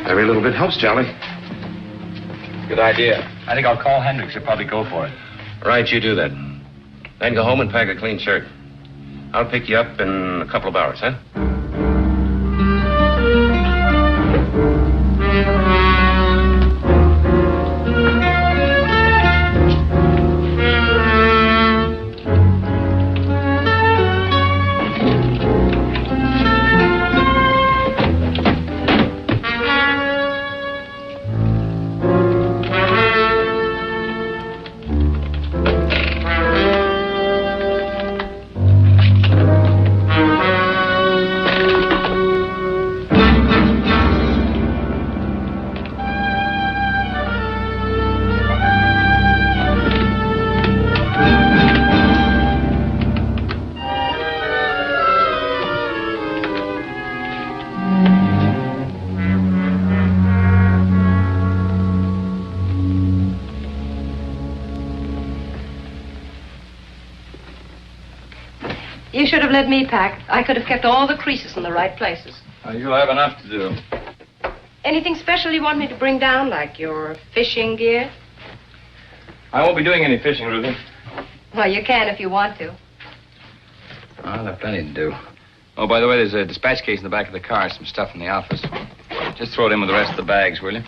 Every little bit helps, Charlie. Good idea. I think I'll call Hendricks. He'll probably go for it. Right, you do that. Then go home and pack a clean shirt. I'll pick you up in a couple of hours, huh? You should have let me pack. I could have kept all the creases in the right places. You'll have enough to do. Anything special you want me to bring down, like your fishing gear? I won't be doing any fishing, Ruthie. Well, you can if you want to. I'll have plenty to do. Oh, by the way, there's a dispatch case in the back of the car. Some stuff from the office. Just throw it in with the rest of the bags, will you?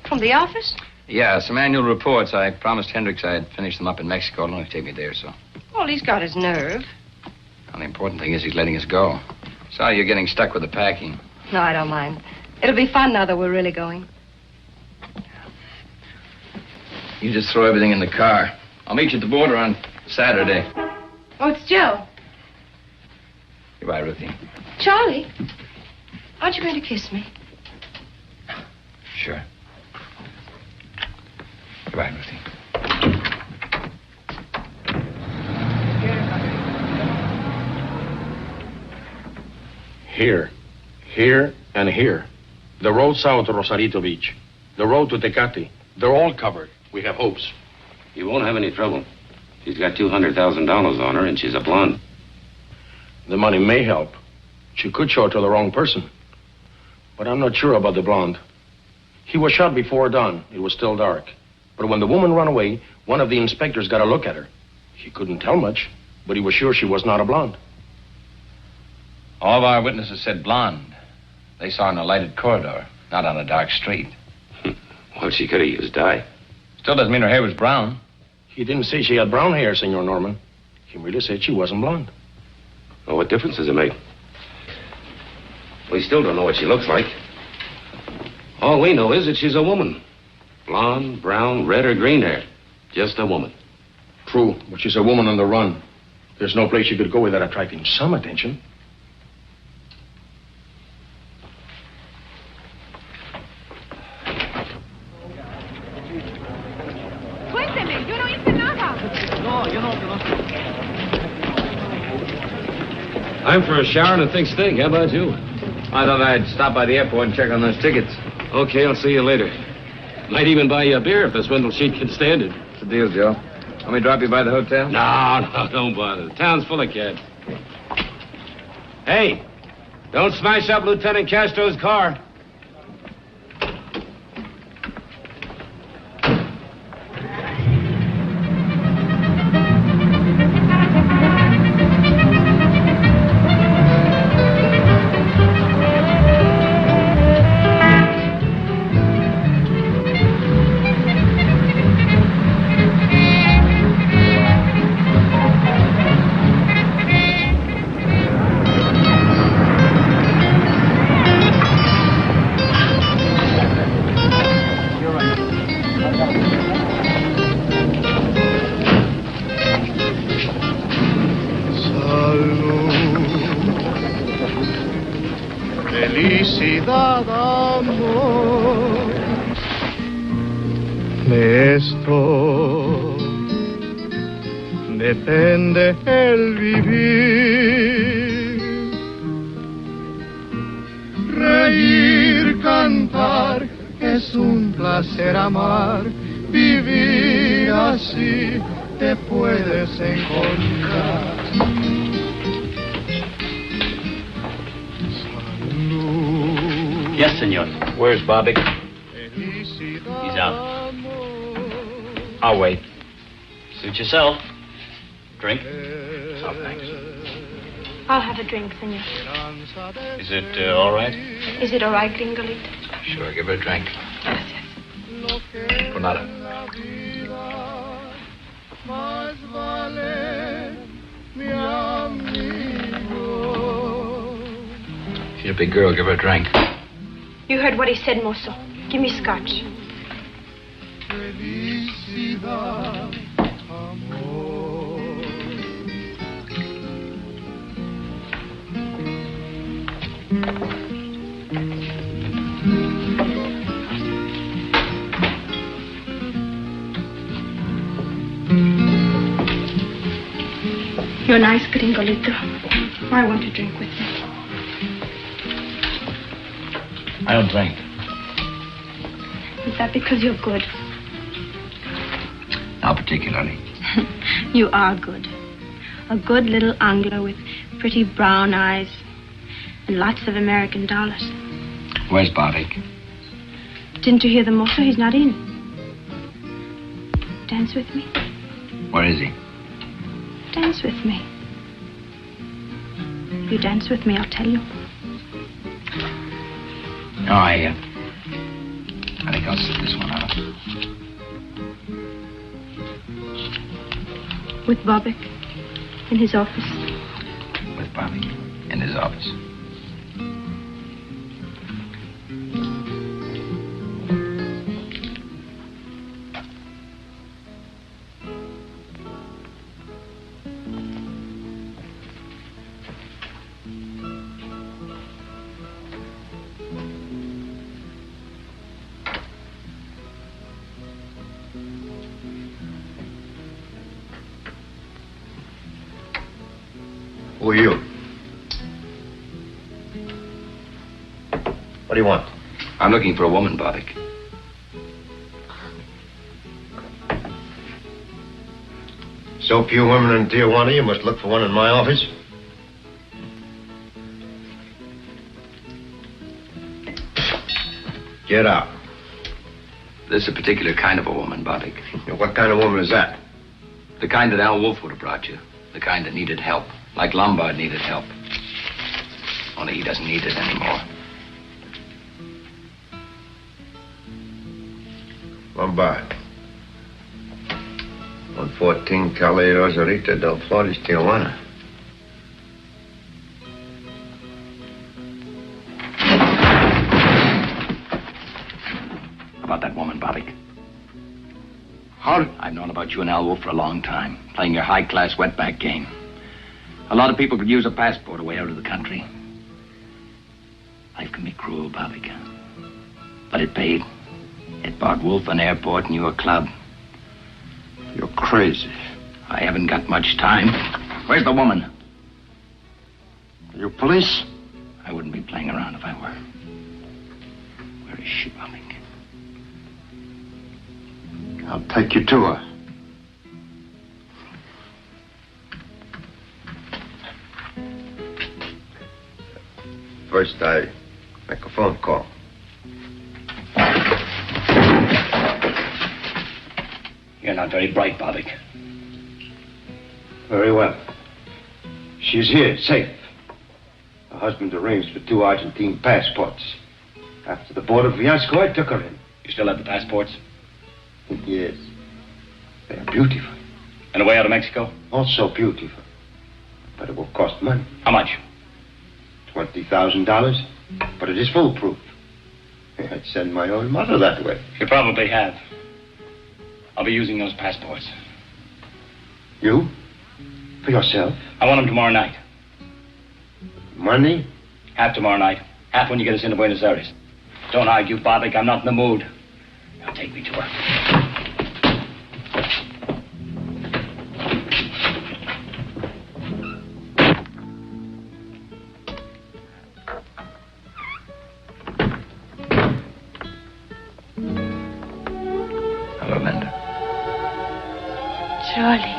From the office? Yeah, some annual reports. I promised Hendricks I'd finish them up in Mexico. It'll only take me a day or so. Well, he's got his nerve. Well, the important thing is he's letting us go. Sorry you're getting stuck with the packing. No, I don't mind. It'll be fun now that we're really going. You just throw everything in the car. I'll meet you at the border on Saturday. Oh, it's Joe. Goodbye, Ruthie. Charlie, aren't you going to kiss me? Sure. Goodbye, Ruthie. Here, and here. The road south to Rosarito Beach. The road to Tecate. They're all covered. We have hopes. You won't have any trouble. She's got $200,000 on her, and she's a blonde. The money may help. She could show it to the wrong person. But I'm not sure about the blonde. He was shot before dawn. It was still dark. But when the woman ran away, one of the inspectors got a look at her. He couldn't tell much, but he was sure she was not a blonde. All of our witnesses said blonde. They saw her in a lighted corridor, not on a dark street. Well, she could have used dye. Still doesn't mean her hair was brown. He didn't say she had brown hair, Senor Norman. He merely said she wasn't blonde. Well, what difference does it make? We still don't know what she looks like. All we know is that she's a woman. Blonde, brown, red, or green hair. Just a woman. True, but she's a woman on the run. There's no place she could go without attracting some attention. Cuénteme, yo no hice nada. No, yo no. I'm for a shower and a thick steak. How about you? I thought I'd stop by the airport and check on those tickets. Okay, I'll see you later. Might even buy you a beer if the swindle sheet can stand it. What's the deal, Joe? Want me to drop you by the hotel? No, don't bother. The town's full of cats. Hey, don't smash up Lieutenant Castro's car. Felicidad, amor. De esto depende el vivir. reír, cantar, es un placer amar, vivir así te puedes encontrar. Yes, senor. Where's Bobby? He's out. I'll wait. Suit yourself. Drink? Oh, thanks. I'll have a drink, senor. Is it all right? Is it all right, Gringolito? Sure, give her a drink. Por nada. Más vale mi amigo. She's a big girl, give her a drink. You heard what he said, mozo. Give me scotch. Felicidad, amor. You're nice, Gringolito. I want to drink with you. I don't drink. Is that because you're good? Not particularly. You are good. A good little Angler with pretty brown eyes and lots of American dollars. Where's Bobby? Didn't you hear the mozo? He's not in. Dance with me. Where is he? Dance with me. If you dance with me, I'll tell you. No, I think I'll sit this one out. With Bobbick in his office. With Bobby in his office. Who are you? What do you want? I'm looking for a woman, Bobbick. So few women in Tijuana, you must look for one in my office? Get out. This is a particular kind of a woman, Bobbick. What kind of woman is that? The kind that Al Wolf would have brought you. The kind that needed help. Like Lombard needed help. Only he doesn't need it anymore. Lombard. 114 Calle Rosarita del Flores, Tijuana. About that woman, Bobbick. How? I've known about you and Al Wolf for a long time. Playing your high-class wetback game. A lot of people could use a passport away out of the country. Life can be cruel, Bobbick. But it paid. It bought Wolf an airport and you a club. You're crazy. I haven't got much time. Where's the woman? Are you police? I wouldn't be playing around if I were. Where is she, Bobbick? I'll take you to her. First, I make a phone call. You're not very bright, Bobbick. Very well. She's here, safe. Her husband arranged for 2 Argentine passports. After the border fiasco, I took her in. You still have the passports? Yes. They're beautiful. And away out of Mexico? Also beautiful. But it will cost money. How much? $20,000. But it is foolproof. I'd send my own mother that way. You probably have. I'll be using those passports. You? For yourself? I want them tomorrow night. Money? Half tomorrow night. Half when you get us into Buenos Aires. Don't argue, Bobbick. I'm not in the mood. Now take me to her. Charlie.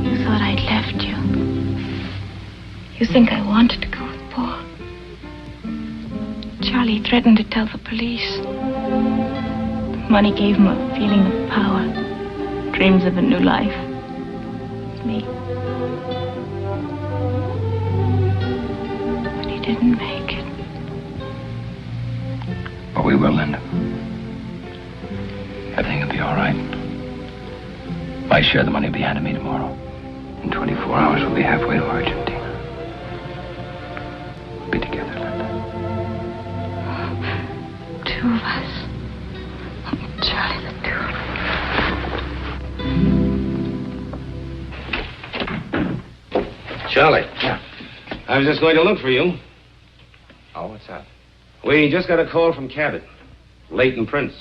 You thought I'd left you. You think I wanted to go with Paul. Charlie threatened to tell the police. The money gave him a feeling of power, dreams of a new life. With me. But he didn't make it. But we will, Linda. Everything will be all right. My share of the money will be handed me tomorrow. In 24 hours, we'll be halfway to Argentina. We'll be together, Linda. Two of us. Charlie, the two of us. Charlie. Yeah. I was just going to look for you. Oh, what's up? We just got a call from Cabot. Leighton Prince.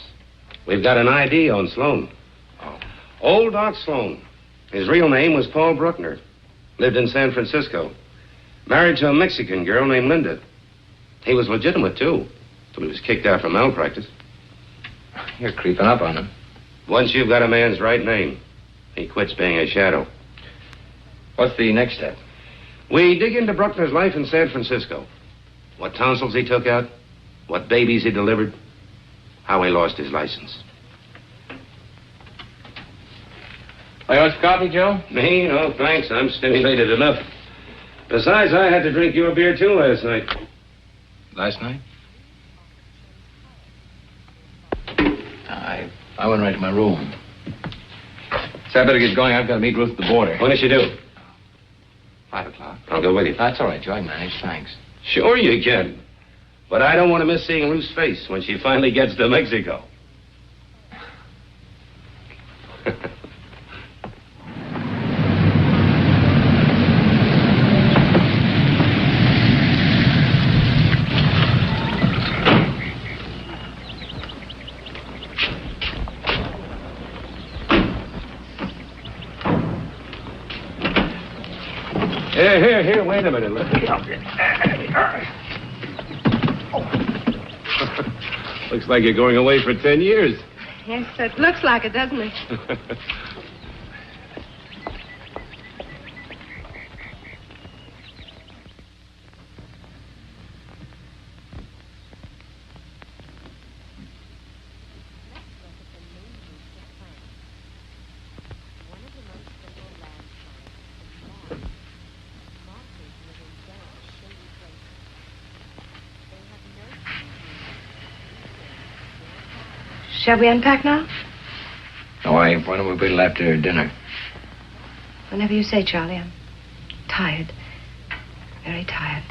We've got an ID on Sloan. Oh. Old Doc Sloan. His real name was Paul Bruckner. Lived in San Francisco. Married to a Mexican girl named Linda. He was legitimate, too. Till he was kicked out for malpractice. You're creeping up on him. Once you've got a man's right name, he quits being a shadow. What's the next step? We dig into Bruckner's life in San Francisco. What tonsils he took out, what babies he delivered, how he lost his license. Oh, you want some coffee, Joe? Me? No, thanks. I'm stimulated enough. Besides, I had to drink your beer, too, last night. Last night? I went right to my room. So I better get going. I've got to meet Ruth at the border. When does she do? 5 o'clock. I'll go with you. That's all right, Joe. I can manage. Thanks. Sure you can. But I don't want to miss seeing Ruth's face when she finally gets to Mexico. Here, wait a minute. Looks like you're going away for 10 years. Yes, it looks like it, doesn't it? Shall we unpack now? No, why don't we wait till after dinner? Whenever you say, Charlie. I'm tired. Very tired.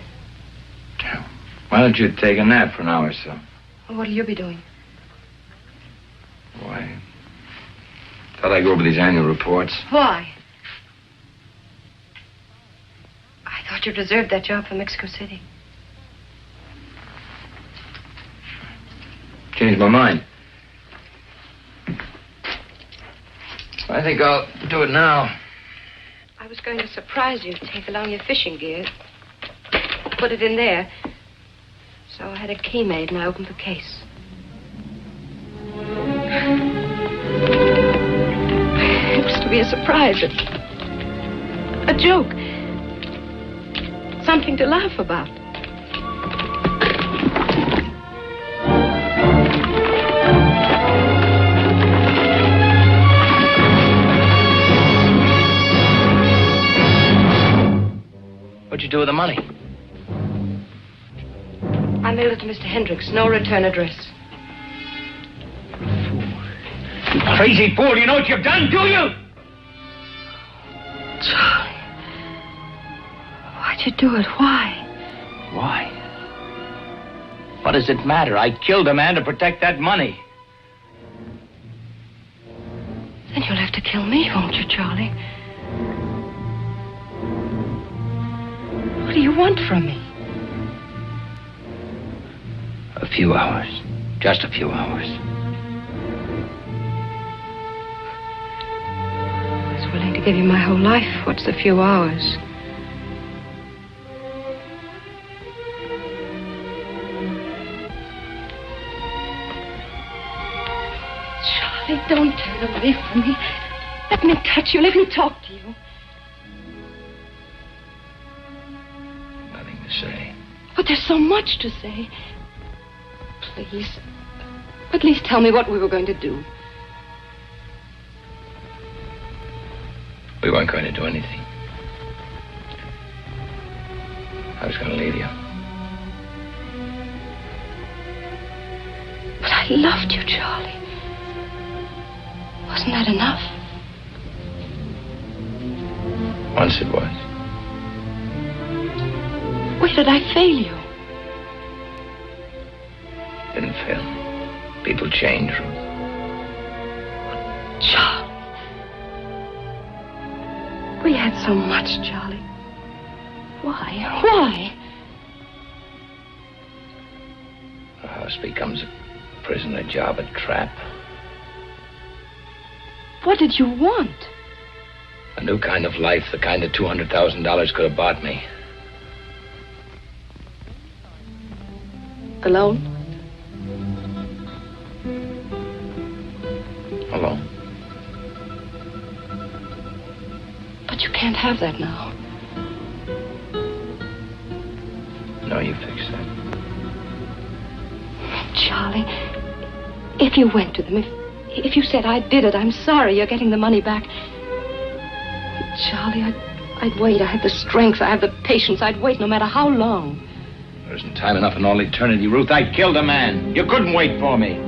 Why don't you take a nap for an hour or so? Well, what'll you be doing? Why? Thought I'd go over these annual reports. Why? I thought you'd reserved that job for Mexico City. Changed my mind. I think I'll do it now. I was going to surprise you, take along your fishing gear. Put it in there. So I had a key made and I opened the case. It was to be a surprise. A joke. Something to laugh about. What'd you do with the money? I mailed it to Mr. Hendricks. No return address. You crazy fool. You know what you've done, do you? Charlie. Why'd you do it? Why? Why? What does it matter? I killed a man to protect that money. Then you'll have to kill me, won't you, Charlie? What do you want from me? A few hours. Just a few hours. I was willing to give you my whole life. What's the few hours? Charlie, don't turn away from me. Let me touch you. Let me talk to you. Nothing to say. But there's so much to say. Please. At least tell me what we were going to do. We weren't going to do anything. I was going to leave you. But I loved you, Charlie. Wasn't that enough? Once it was. Where did I fail you? Didn't fail. People change, Ruth. Charlie. We had so much, Charlie. Why? Why? A house becomes a prison, a job, a trap. What did you want? A new kind of life, the kind that $200,000 could have bought me. Alone? Alone. But you can't have that now. No, you fix that. Charlie, if you went to them, if you said I did it, I'm sorry, you're getting the money back. Charlie, I'd wait. I have the strength, I have the patience. I'd wait no matter how long. There isn't time enough in all eternity, Ruth. I killed a man. You couldn't wait for me.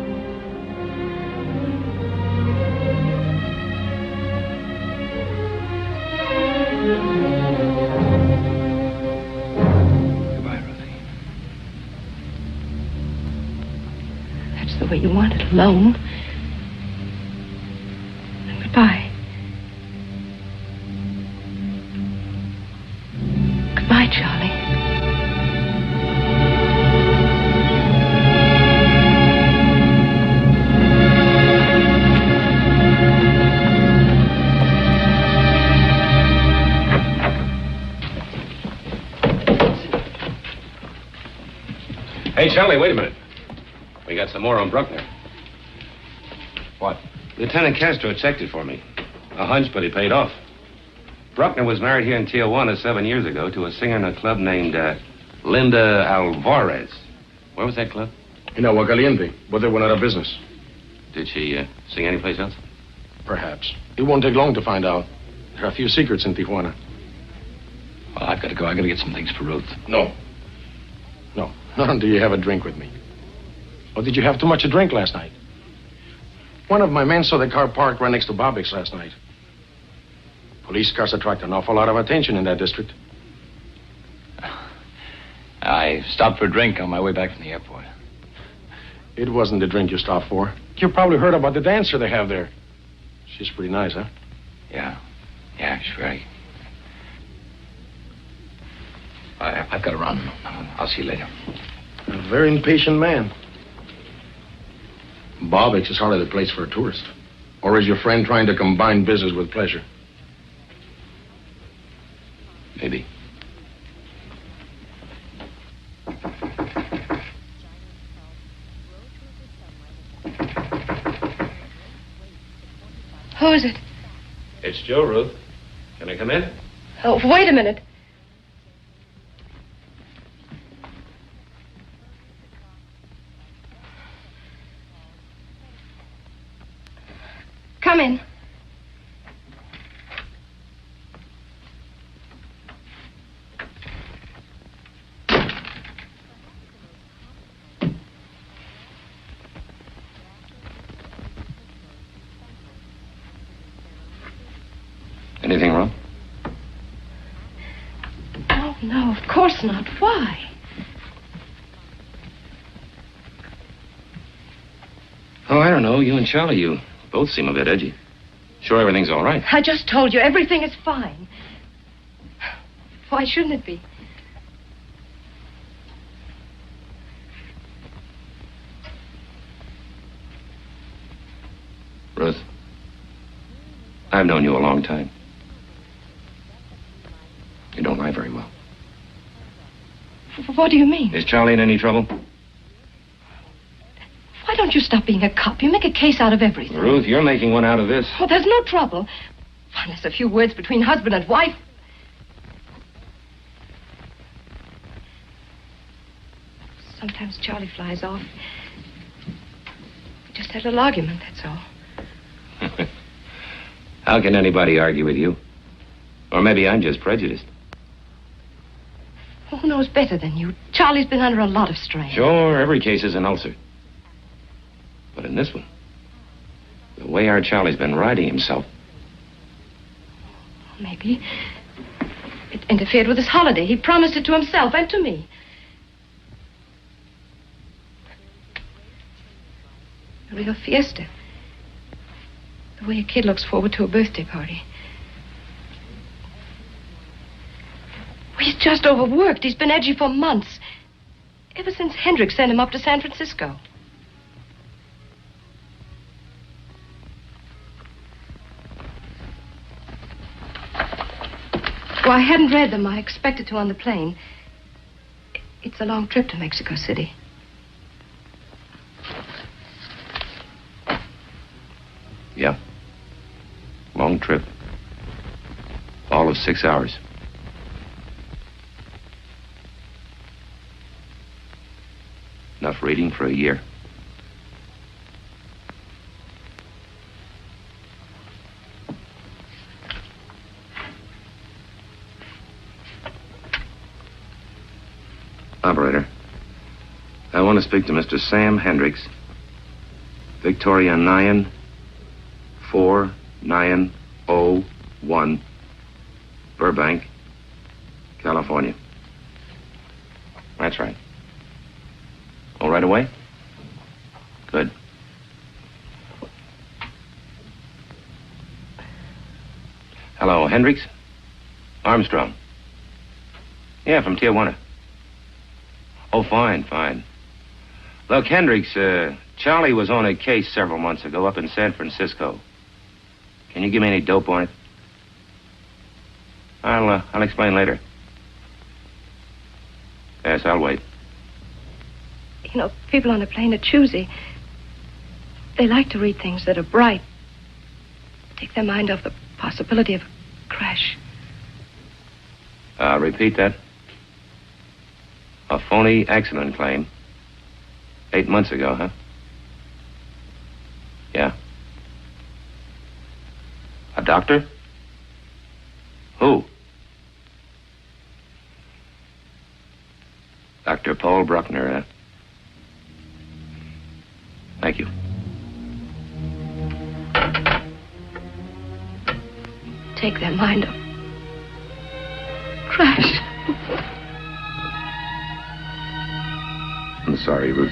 Goodbye, Ruthie. That's the way you want it, alone. And goodbye. Goodbye, Charlie. Hey, Charlie, wait a minute. We got some more on Bruckner. What? Lieutenant Castro checked it for me. A hunch, but he paid off. Bruckner was married here in Tijuana 7 years ago to a singer in a club named Linda Alvarez. Where was that club? In Aguacaliente, but they went out of business. Did she sing anyplace else? Perhaps. It won't take long to find out. There are a few secrets in Tijuana. Well, I've got to go. I've got to get some things for Ruth. No. No. Not until you have a drink with me. Or did you have too much to drink last night? One of my men saw the car parked right next to Bobbick's last night. Police cars attract an awful lot of attention in that district. I stopped for a drink on my way back from the airport. It wasn't the drink you stopped for. You probably heard about the dancer they have there. She's pretty nice, huh? Yeah. Yeah, sure. I've got to run. I'll see you later. A very impatient man. Bobbick's is hardly the place for a tourist. Or is your friend trying to combine business with pleasure? Maybe. Who is it? It's Joe, Ruth. Can I come in? Oh, wait a minute. Come in. Anything wrong? Oh, no, of course not. Why? Oh, I don't know. You and Charlie, you both seem a bit edgy. Sure everything's all right? I just told you, everything is fine. Why shouldn't it be? I've known you a long time. You don't lie very well. What do you mean? Is Charlie in any trouble? Why don't you stop being a cop? You make a case out of everything. Ruth, you're making one out of this. Oh, there's no trouble. Unless a few words between husband and wife. Sometimes Charlie flies off. We just had a little argument, that's all. How can anybody argue with you? Or maybe I'm just prejudiced. Well, who knows better than you? Charlie's been under a lot of strain. Sure, every case is an ulcer. But in this one, the way our Charlie's been riding himself. Maybe it interfered with his holiday. He promised it to himself and to me. A real fiesta. The way a kid looks forward to a birthday party. He's just overworked. He's been edgy for months. Ever since Hendricks sent him up to San Francisco. Well, I hadn't read them. I expected to on the plane. It's a long trip to Mexico City. Yeah. Long trip. All of 6 hours. Enough reading for a year. Operator, I want to speak to Mr. Sam Hendricks. Victoria 94901, Burbank, California. That's right. Oh, right away? Good. Hello, Hendricks? Armstrong. Yeah, from Tijuana. Oh, fine, fine. Look, Hendricks, Charlie was on a case several months ago up in San Francisco. Can you give me any dope on it? I'll explain later. Yes, I'll wait. You know, people on a plane are choosy. They like to read things that are bright. Take their mind off the possibility of a crash. Repeat that. A phony accident claim. 8 months ago, huh? Yeah. A doctor? Who? Dr. Paul Bruckner, huh? Thank you. Take their mind off. Crash. I'm sorry, Ruth.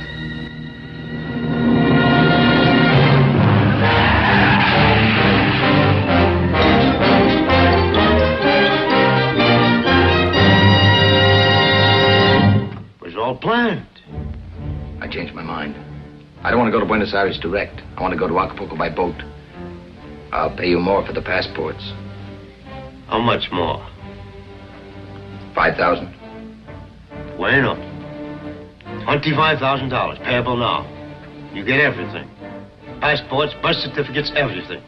It was all planned. I changed my mind. I don't want to go to Buenos Aires direct. I want to go to Acapulco by boat. I'll pay you more for the passports. How much more? 5,000. Bueno. $25,000, payable now. You get everything. Passports, birth certificates, everything.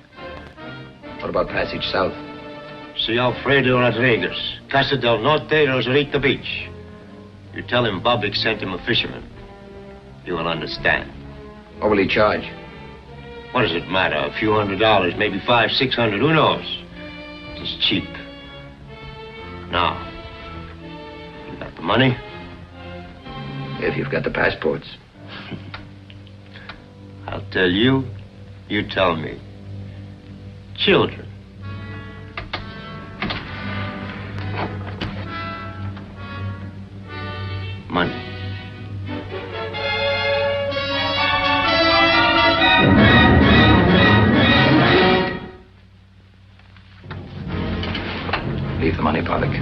What about passage south? See Alfredo Rodriguez, Casa del Norte, Rosarito Beach. You tell him Bobbick sent him a fisherman. You will understand. What will he charge? What does it matter? A few $100, maybe $500, $600, who knows? It's cheap. Now, you got the money? If you've got the passports. I'll tell you, you tell me. Children. Money. Leave the money, Pollock.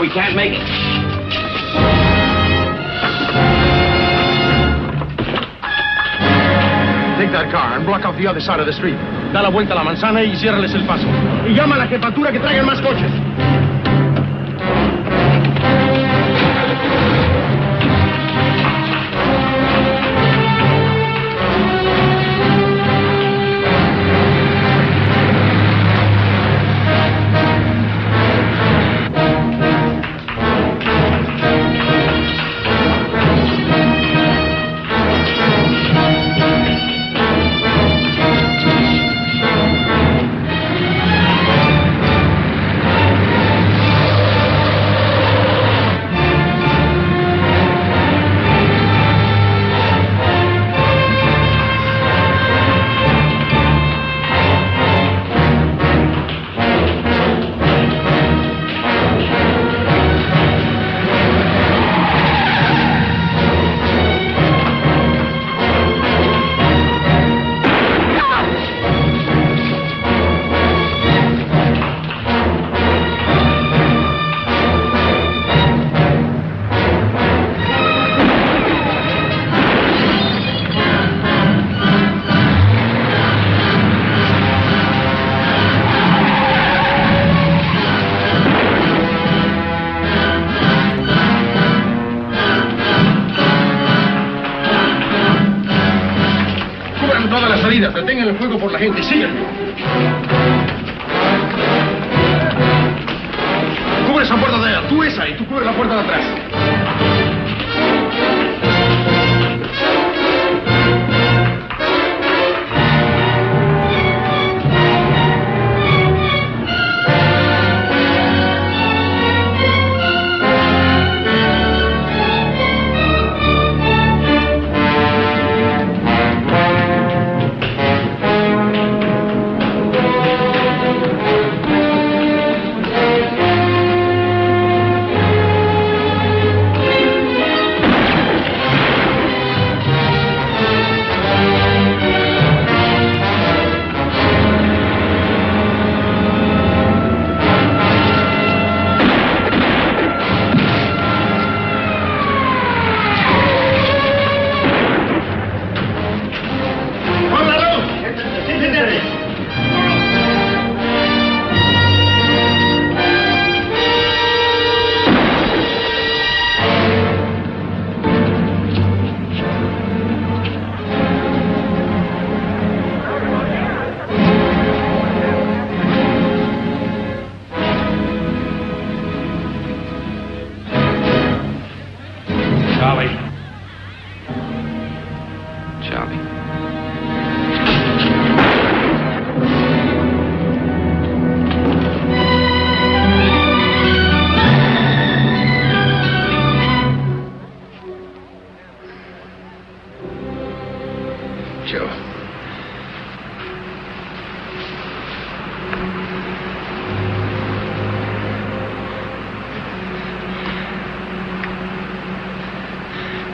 car. We can't make it. Take that car and block off the other side of the street. Da la vuelta a la manzana y ciérrales el paso. Y llama a la jefatura que traigan más coches. Detengan el fuego por la gente. Síganme. Cubre esa puerta de allá. Tú esa y tú cubre la puerta de atrás.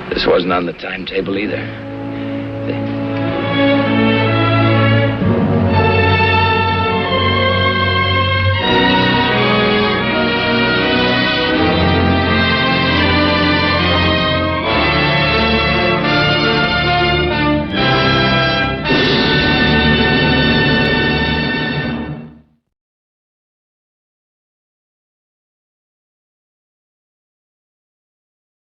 This wasn't on the timetable either.